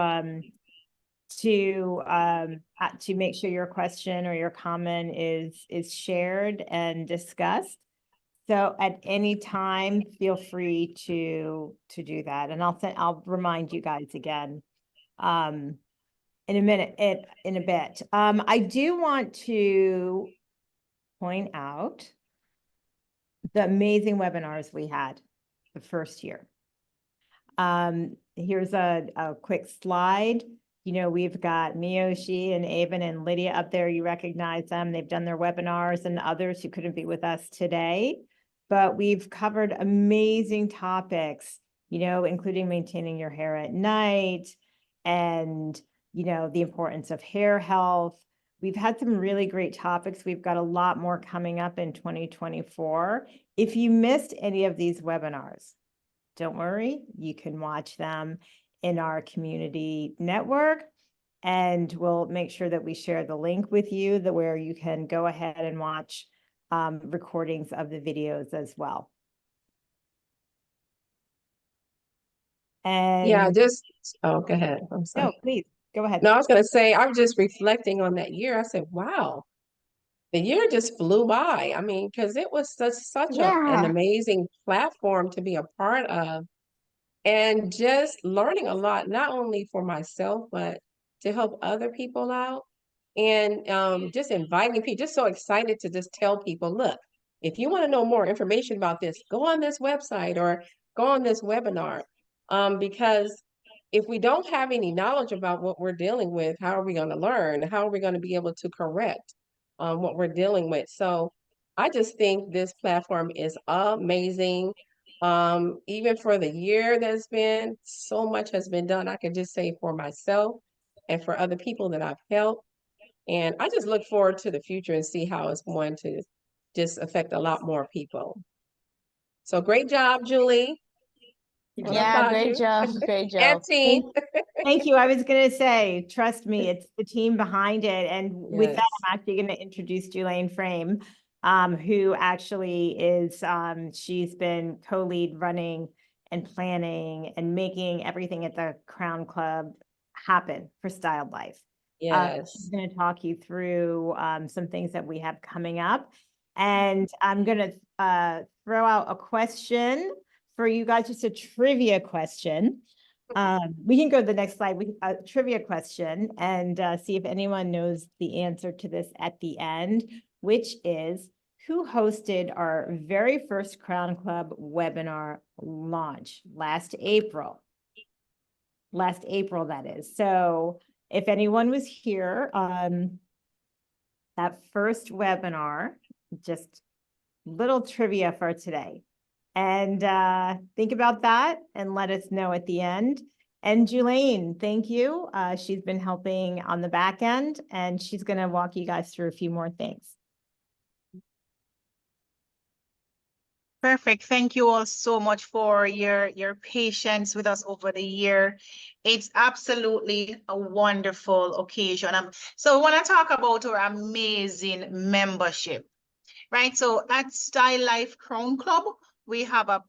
make sure your question or your comment is shared and discussed. So at any time, feel free to do that. And I'll remind you guys again in a minute, in a bit. I do want to point out the amazing webinars we had the first year. Here's a quick slide. We've got Miyoshi and Avon and Lydia up there. You recognize them. They've done their webinars, and others who couldn't be with us today. But we've covered amazing topics, including maintaining your hair at night and, the importance of hair health. We've had some really great topics. We've got a lot more coming up in 2024. If you missed any of these webinars, don't worry, you can watch them in our community network, and we'll make sure that we share the link with you where you can go ahead and watch recordings of the videos as well. And Yeah, go ahead. I'm sorry. no, please go ahead. No, I was going to say, I'm just reflecting on that year. I said, wow, the year just flew by. I mean, because it was such an amazing platform to be a part of, and just learning a lot, not only for myself, but to help other people out. And just inviting people, just so excited to just tell people, look, if you want to know more information about this, go on this website or go on this webinar. Because if we don't have any knowledge about what we're dealing with, how are we going to learn? How are we going to be able to correct? what we're dealing with. So I just think this platform is amazing. Even for the year that's been, so much has been done. I can just say for myself and for other people that I've helped. And I just look forward to the future and see how it's going to just affect a lot more people. So great job, Julie. I want to Yeah, applaud great you job, great and job. team. Thank you. I was going to say, trust me, it's the team behind it. And with that, Yes. I'm actually going to introduce Julaine Frame, who actually is, she's been co-lead running and planning and making everything at the Crown Club happen for StyldLife. She's Yes. going to talk you through some things that we have coming up. And I'm going to throw out a question for you guys, just a trivia question. We can go to the next slide. A trivia question and see if anyone knows the answer to this at the end, which is who hosted our very first Crown Club webinar launch last April? Last April, that is. So if anyone was here, that first webinar, just little trivia for today. And think about that and let us know at the end. And Julaine, thank you. She's been helping on the back end, and she's going to walk you guys through a few more things. Perfect. Thank you all so much for your patience with us over the year. It's absolutely a wonderful occasion. So I want to talk about our amazing membership, right? So at StyldLife Crown Club, we have a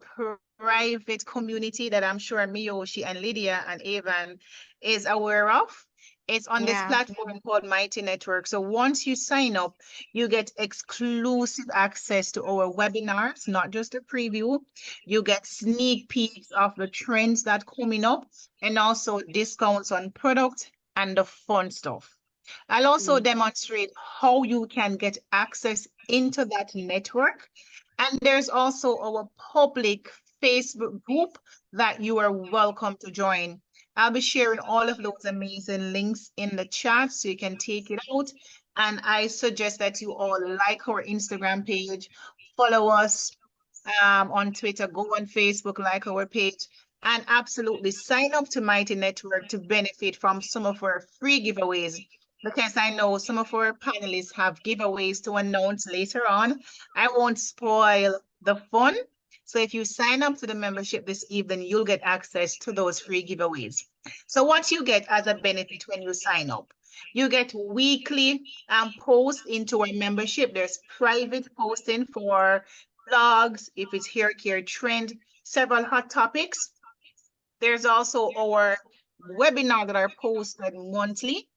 private community that I'm sure Miyoshi and Lydia and Evan is aware of. It's on this Yeah. platform called Mighty Network. So once you sign up, you get exclusive access to our webinars, not just a preview. You get sneak peeks of the trends that coming up and also discounts on products and the fun stuff. I'll also demonstrate how you can get access into that network. And there's also our public Facebook group that you are welcome to join. I'll be sharing all of those amazing links in the chat so you can take it out. And I suggest that you all like our Instagram page, follow us on Twitter, go on Facebook, like our page, and absolutely sign up to Mighty Network to benefit from some of our free giveaways. Because I know some of our panelists have giveaways to announce later on. I won't spoil the fun. So if you sign up to the membership this evening, you'll get access to those free giveaways. So what you get as a benefit when you sign up, you get weekly posts into our membership. There's private posting for blogs, if it's hair care trend, several hot topics. There's also our webinar that are posted monthly.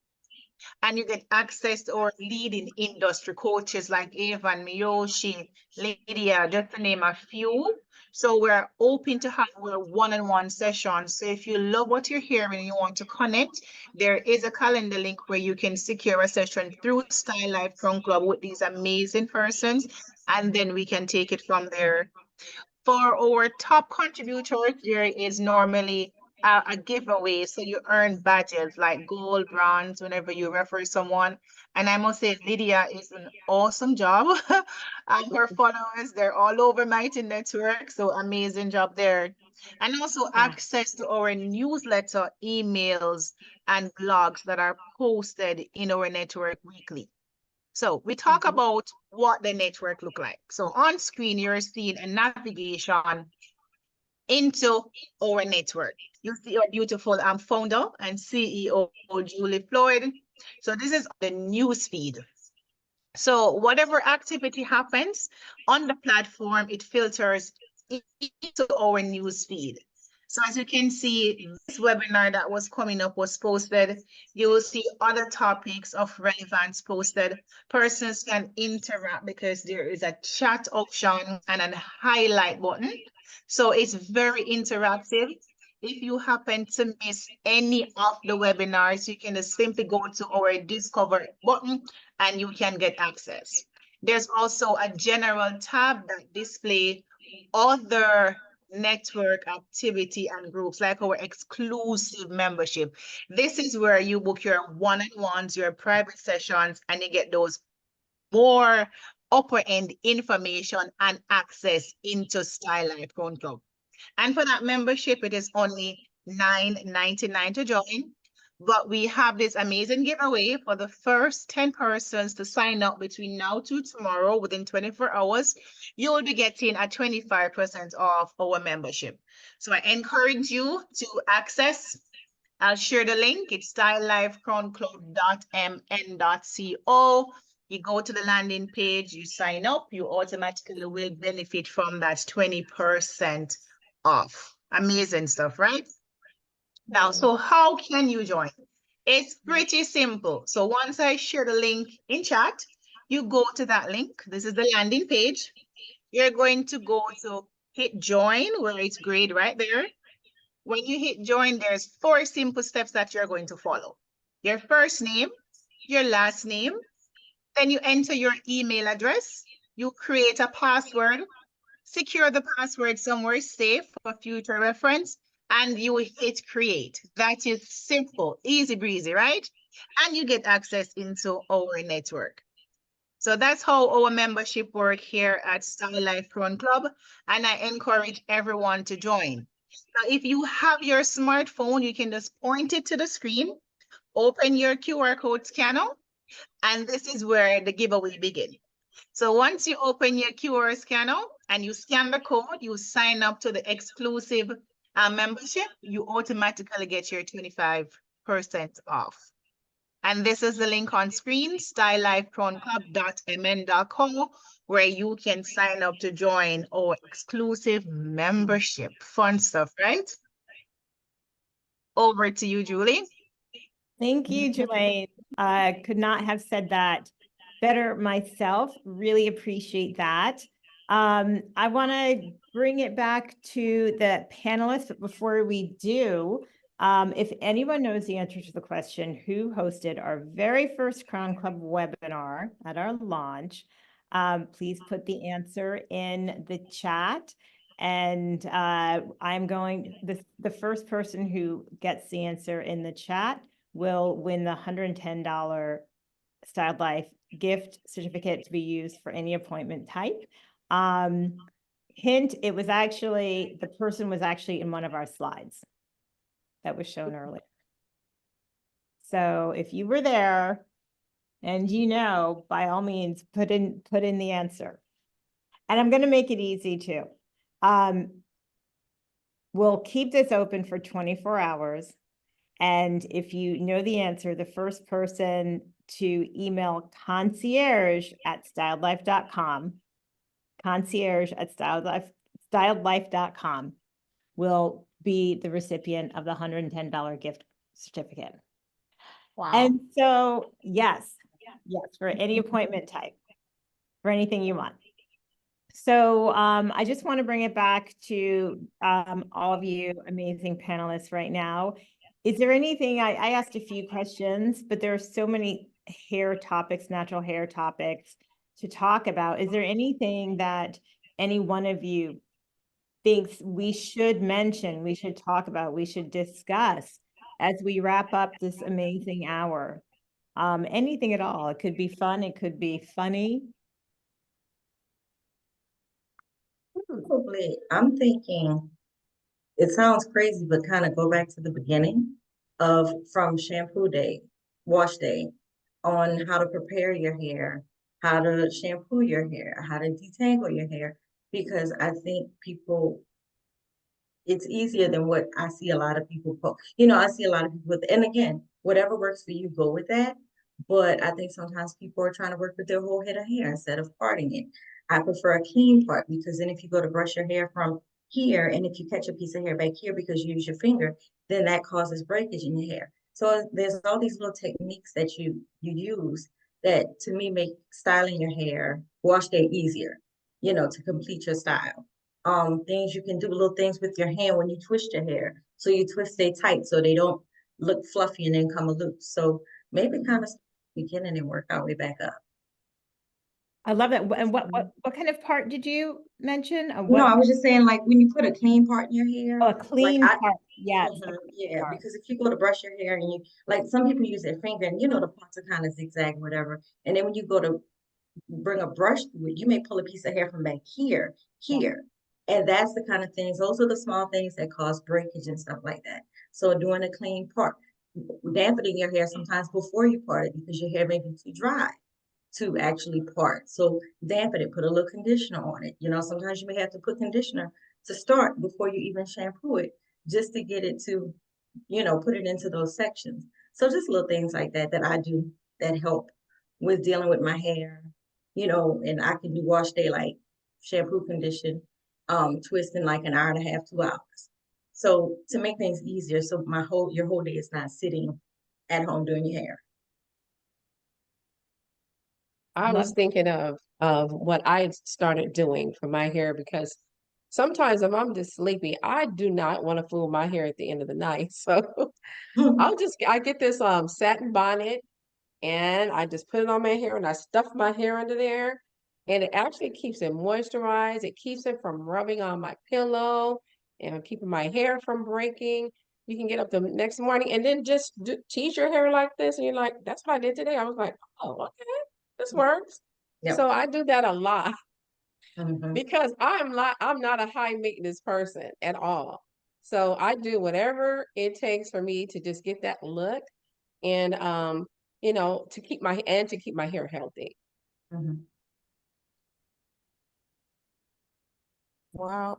And you get access to our leading industry coaches like Evan, Miyoshi, Lydia, just to name a few. So we're open to have our one-on-one sessions. So if you love what you're hearing and you want to connect, there is a calendar link where you can secure a session through StyldLife Crown Club with these amazing persons, and then we can take it from there. For our top contributors, there is normally a giveaway. So you earn badges like gold, bronze, whenever you refer someone. And I must say, Lydia is an awesome job. And her followers, they're all over Mighty Network. So amazing job there. And also access to our newsletter, emails, and blogs that are posted in our network weekly. So we talk about what the network look like. So on screen, you're seeing a navigation into our network. You see our beautiful founder and CEO, Julie Floyd. So this is the news feed. So whatever activity happens on the platform, it filters into our news feed. So as you can see, this webinar that was coming up was posted. You will see other topics of relevance posted. Persons can interact because there is a chat option and a highlight button. So it's very interactive. If you happen to miss any of the webinars, you can just simply go to our Discover button and you can get access. There's also a general tab that displays other network activity and groups like our exclusive membership. This is where you book your one-on-ones, your private sessions, and you get those more upper end information and access into StyldLife Crown Club. And for that membership, it is only $9.99 to join. But we have this amazing giveaway for the first 10 persons to sign up between now to tomorrow within 24 hours. You will be getting a 25% off our membership. So I encourage you to access. I'll share the link. It's StyldLifeCrownClub.mn.co. You go to the landing page, you sign up, you automatically will benefit from that 20% off. Amazing stuff, right? Now, so how can you join? It's pretty simple. So once I share the link in chat, you go to that link. This is the landing page. You're going to go to hit join where it's grayed right there. When you hit join, there's 4 simple steps that you're going to follow. Your first name, your last name, then you enter your email address, you create a password, secure the password somewhere safe for future reference, and you hit create. That is simple, easy breezy, right? And you get access into our network. So that's how our membership work here at StyldLife Crown Club, and I encourage everyone to join. Now, if you have your smartphone, you can just point it to the screen, open your QR code scanner, and this is where the giveaway begins. So once you open your QR scanner and you scan the code, you sign up to the exclusive membership, you automatically get your 25% off. And this is the link on screen, StyldLifeCrownClub.mn.co, where you can sign up to join our exclusive membership. Fun stuff, right? Over to you, Julie. Thank you, Jelaine. I could not have said that better myself. Really appreciate that. I want to bring it back to the panelists, but before we do, if anyone knows the answer to the question, who hosted our very first Crown Club webinar at our launch, please put the answer in the chat. And I'm going, the first person who gets the answer in the chat will win the $110 StyldLife gift certificate to be used for any appointment type. Hint, it was actually, the person was actually in one of our slides that was shown earlier. So if you were there and you know, by all means, put in the answer. And I'm going to make it easy too. We'll keep this open for 24 hours. And if you know the answer, the first person to email concierge@styldlife.com, concierge@styldlife.com will be the recipient of the $110 gift certificate. Wow. And so, yes, for any appointment type, for anything you want. So I just want to bring it back to all of you amazing panelists right now. Is there anything, I asked a few questions, but there are so many hair topics, natural hair topics to talk about. Is there anything that any one of you thinks we should mention, we should talk about, we should discuss as we wrap up this amazing hour? Anything at all. It could be fun. It could be funny. Probably, I'm thinking, it sounds crazy, but kind of go back to the beginning of from shampoo day, wash day, on how to prepare your hair, how to shampoo your hair, how to detangle your hair, because I think people, it's easier than what I see a lot of people put. You know, I see a lot of people with, and again, whatever works for you, go with that. But I think sometimes people are trying to work with their whole head of hair instead of parting it. I prefer a clean part because then if you go to brush your hair from here, and if you catch a piece of hair back here because you use your finger, then that causes breakage in your hair. So there's all these little techniques that you use that to me make styling your hair wash day easier, you know, to complete your style. Things you can do, little things with your hand when you twist your hair. So you twist they tight so they don't look fluffy and then come loose. So maybe kind of beginning and work our way back up. I love that. And what kind of part did you mention? No, I was just saying, like when you put a clean part in your hair, Oh, a clean like part. Yes. yeah, because if you go to brush your hair and you, like some people use their finger and you know the parts are kind of zigzag, whatever. And then when you go to bring a brush through it, you may pull a piece of hair from back here, here. And that's the kind of things, those are the small things that cause breakage and stuff like that. So doing a clean part, dampening your hair sometimes before you part it because your hair may be too dry to actually part. So dampen it, put a little conditioner on it. You know, sometimes you may have to put conditioner to start before you even shampoo it, just to get it to, you know, put it into those sections. So just little things like that that I do that help with dealing with my hair, you know, and I can do wash day like shampoo, condition, twist in like an hour and a half, 2 hours. So to make things easier, so your whole day is not sitting at home doing your hair. I was Love, thinking of what I started doing for my hair because sometimes if I'm just sleepy, I do not want to fool my hair at the end of the night. So I get this satin bonnet and I just put it on my hair and I stuff my hair under there and it actually keeps it moisturized. It keeps it from rubbing on my pillow and keeping my hair from breaking. You can get up the next morning and then just tease your hair like this and you're like, that's what I did today. I was like, oh, okay, this works. Yep. So I do that a lot Mhm. because I'm not a high maintenance person at all. So I do whatever it takes for me to just get that look and to keep my hair healthy. Mhm. Wow.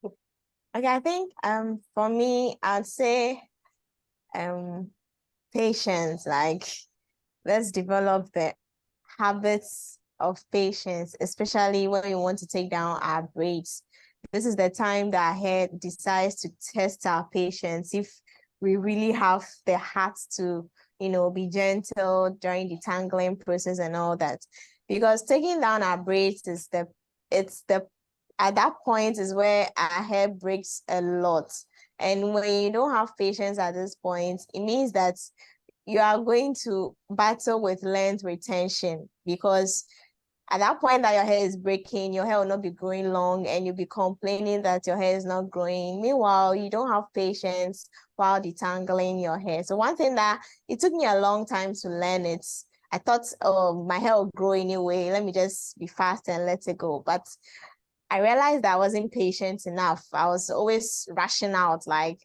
Okay, I think for me, I'd say um patience, like let's develop the habits of patience, especially when we want to take down our braids. This is the time that our hair decides to test our patience if we really have the heart to, be gentle during the tangling process and all that. Because taking down our braids it's the at that point is where our hair breaks a lot. And when you don't have patience at this point, it means that you are going to battle with length retention because at that point that your hair is breaking, your hair will not be growing long and you'll be complaining that your hair is not growing. Meanwhile, you don't have patience while detangling your hair. So one thing that it took me a long time to learn it. I thought, oh, my hair will grow anyway. Let me just be fast and let it go. But I realized that I wasn't patient enough. I was always rushing out, like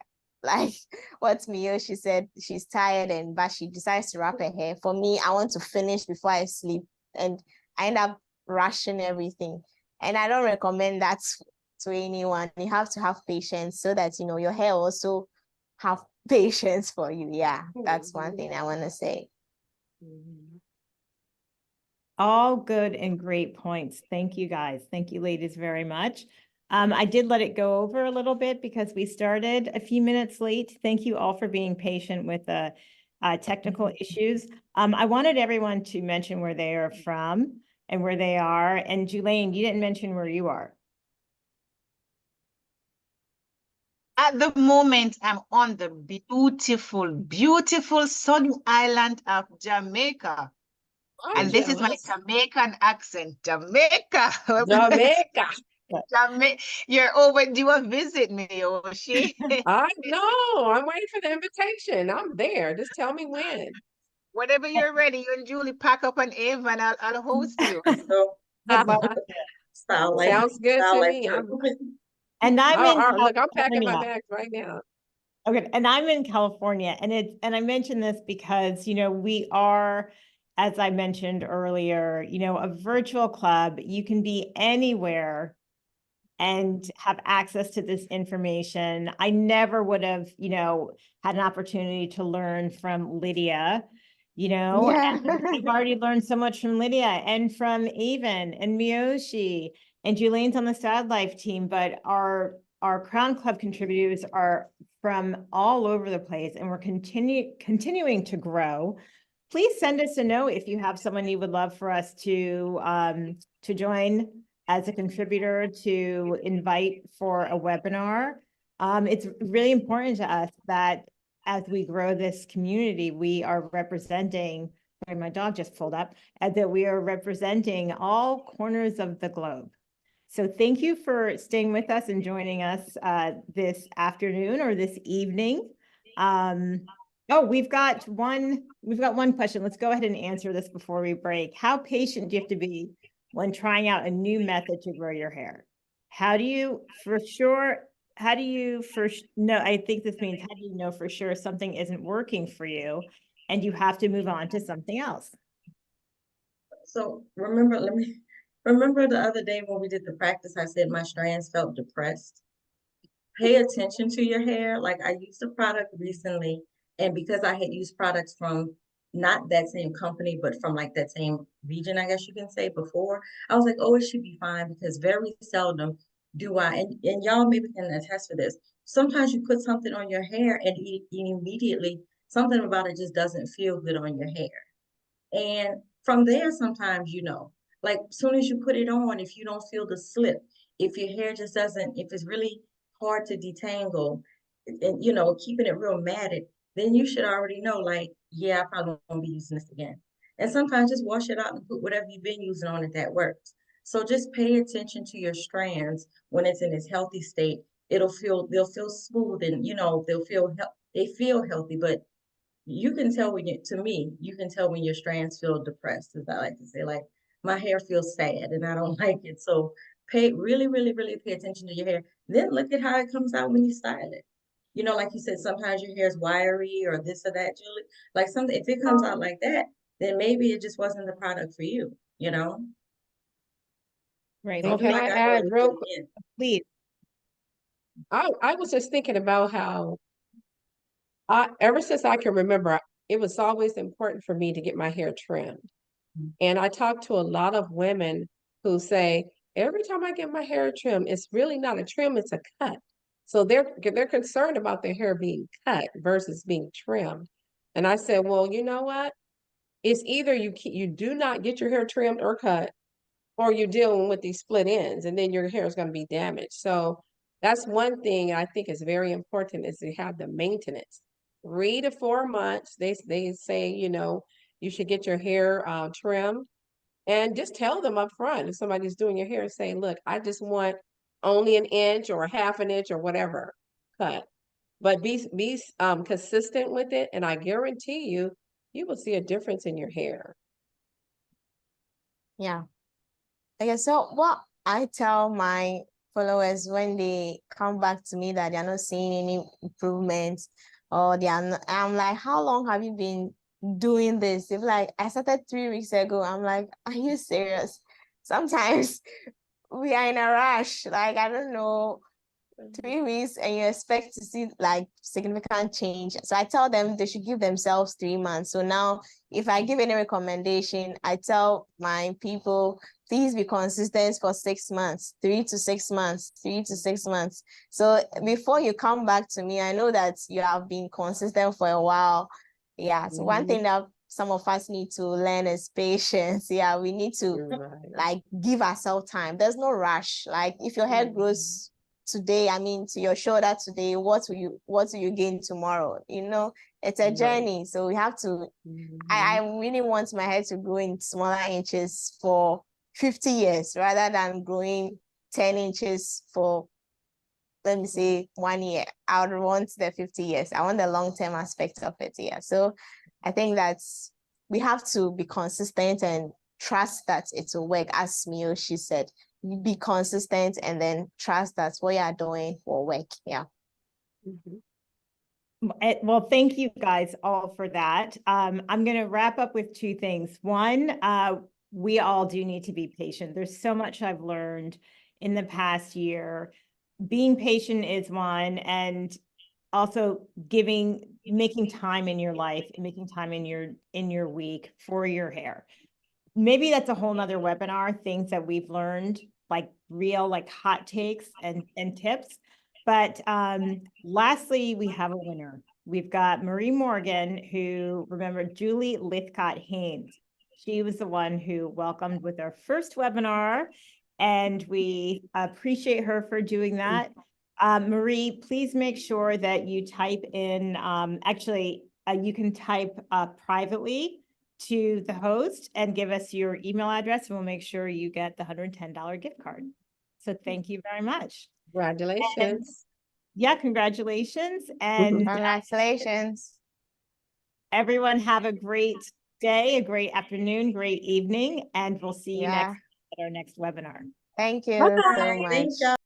what Miyoshi said, she's tired but she decides to wrap her hair. For me, I want to finish before I sleep, and I end up rushing everything. And I don't recommend that to anyone. You have to have patience so that your hair also have patience for you. Yeah, that's one thing I want to say. all good and great points. Thank you, guys. Thank you, ladies, very much. I did let it go over a little bit because we started a few minutes late. Thank you all for being patient with the technical issues. I wanted everyone to mention where they are from and where they are. And Julaine, you didn't mention where you are. At the moment, I'm on the beautiful, beautiful sunny island of Jamaica. I'm And this is my jealous. Jamaican accent. Jamaica. Jamaica. You're overdue a visit, Miyoshi. I know. I'm waiting for the invitation. I'm there. Just tell me when. Whenever you're ready, you and Julie pack up an Ava and I'll host you. So Would love style life, Sounds good style to life me. trip. And I'm in Look, I'm packing my California. bags right now. Okay, and I'm in California, and I mentioned this because we are, as I mentioned earlier, a virtual club. You can be anywhere and have access to this information. I never would have, had an opportunity to learn from Lydia, Yeah. and I've already learned so much from Lydia and from Avon and Miyoshi, and Julian's on the StyldLife team, but our Crown Club contributors are from all over the place, and we're continuing to grow. Please send us a note if you have someone you would love for us to join as a contributor, to invite for a webinar. It's really important to us that as we grow this community, we are representing, sorry, my dog just pulled up, that we are representing all corners of the globe. So thank you for staying with us and joining us this afternoon or this evening. Oh, we've got one question. Let's go ahead and answer this before we break. How patient do you have to be when trying out a new method to grow your hair? How do you no, I think this means, how do you know for sure something isn't working for you and you have to move on to something else? So remember the other day when we did the practice, I said my strands felt depressed. Pay attention to your hair. Like I used a product recently, and because I had used products from not that same company, but from like that same region, I guess you can say before, I was like, oh, it should be fine because very seldom do and y'all maybe can attest to this. Sometimes you put something on your hair and immediately something about it just doesn't feel good on your hair. And from there, sometimes, like as soon as you put it on, if you don't feel the slip, if your hair just doesn't, if it's really hard to detangle and, keeping it real matted, then you should already know, like, yeah, I probably won't be using this again. And sometimes just wash it out and put whatever you've been using on it that works. So just pay attention to your strands when it's in its healthy state. They'll feel smooth and, they feel healthy, but you can tell to me, you can tell when your strands feel depressed, as I like to say, like my hair feels sad and I don't like it. So really, really, really pay attention to your hair. Then look at how it comes out when you style it. Like you said, sometimes your hair is wiry or this or that, Julie. Like something, if it comes out like that, then maybe it just wasn't the product for you, Right. So And I feel can like I I go add look real at it quick? again. Please. I was just thinking about how ever since I can remember, it was always important for me to get my hair trimmed. And I talk to a lot of women who say, every time I get my hair trimmed, it's really not a trim, it's a cut. So they're concerned about their hair being cut versus being trimmed. And I said, well, you know what? It's either you do not get your hair trimmed or cut, or you're dealing with these split ends, and then your hair is going to be damaged. So that's one thing I think is very important is to have the maintenance. 3 to 4 months, they say, you should get your hair trimmed, and just tell them up front if somebody's doing your hair, say, look, I just want only an inch or a half an inch or whatever cut. But be consistent with it, and I guarantee you will see a difference in your hair. Yeah. Okay, so what I tell my followers when they come back to me that they're not seeing any improvements or I'm like, how long have you been doing this? They're like, I started 3 weeks ago. I'm like, are you serious? Sometimes we are in a rush. Like, I don't know, 3 weeks and you expect to see like significant change. So I tell them they should give themselves 3 months. So now if I give any recommendation, I tell my people, please be consistent for 6 months, 3 to 6 months, 3 to 6 months. So before you come back to me, I know that you have been consistent for a while. Yeah. So one thing that some of us need to learn is patience. Yeah, we need to like give ourselves time. There's no rush. Like if your hair grows today, to your shoulder today, what will you gain tomorrow? It's a journey. So we have to, I really want my hair to grow in smaller inches for 50 years rather than growing 10 inches for, let me say, 1 year. I would want the 50 years. I want the long-term aspect of it. Yeah. So I think we have to be consistent and trust that it will work. As Miyoshi said, be consistent and then trust that what you are doing will work. Yeah. Well, thank you guys all for that. I'm going to wrap up with two things. One, we all do need to be patient. There's so much I've learned in the past year. Being patient is one, and also making time in your life and making time in your week for your hair. Maybe that's a whole nother webinar, things that we've learned, like real, like hot takes and tips. But lastly, we have a winner. We've got Marie Morgan, who, remember, Julie Lithcott-Haynes. She was the one who welcomed with our first webinar, and we appreciate her for doing that. Marie, please make sure that you type in, you can type privately to the host and give us your email address, and we'll make sure you get the $110 gift card. So thank you very much. Congratulations. Yeah, congratulations. And congratulations. Everyone have a great day, a great afternoon, great evening, and we'll see you Yeah. next at our next webinar. Thank you Bye-bye. so much. Thanks, y'all.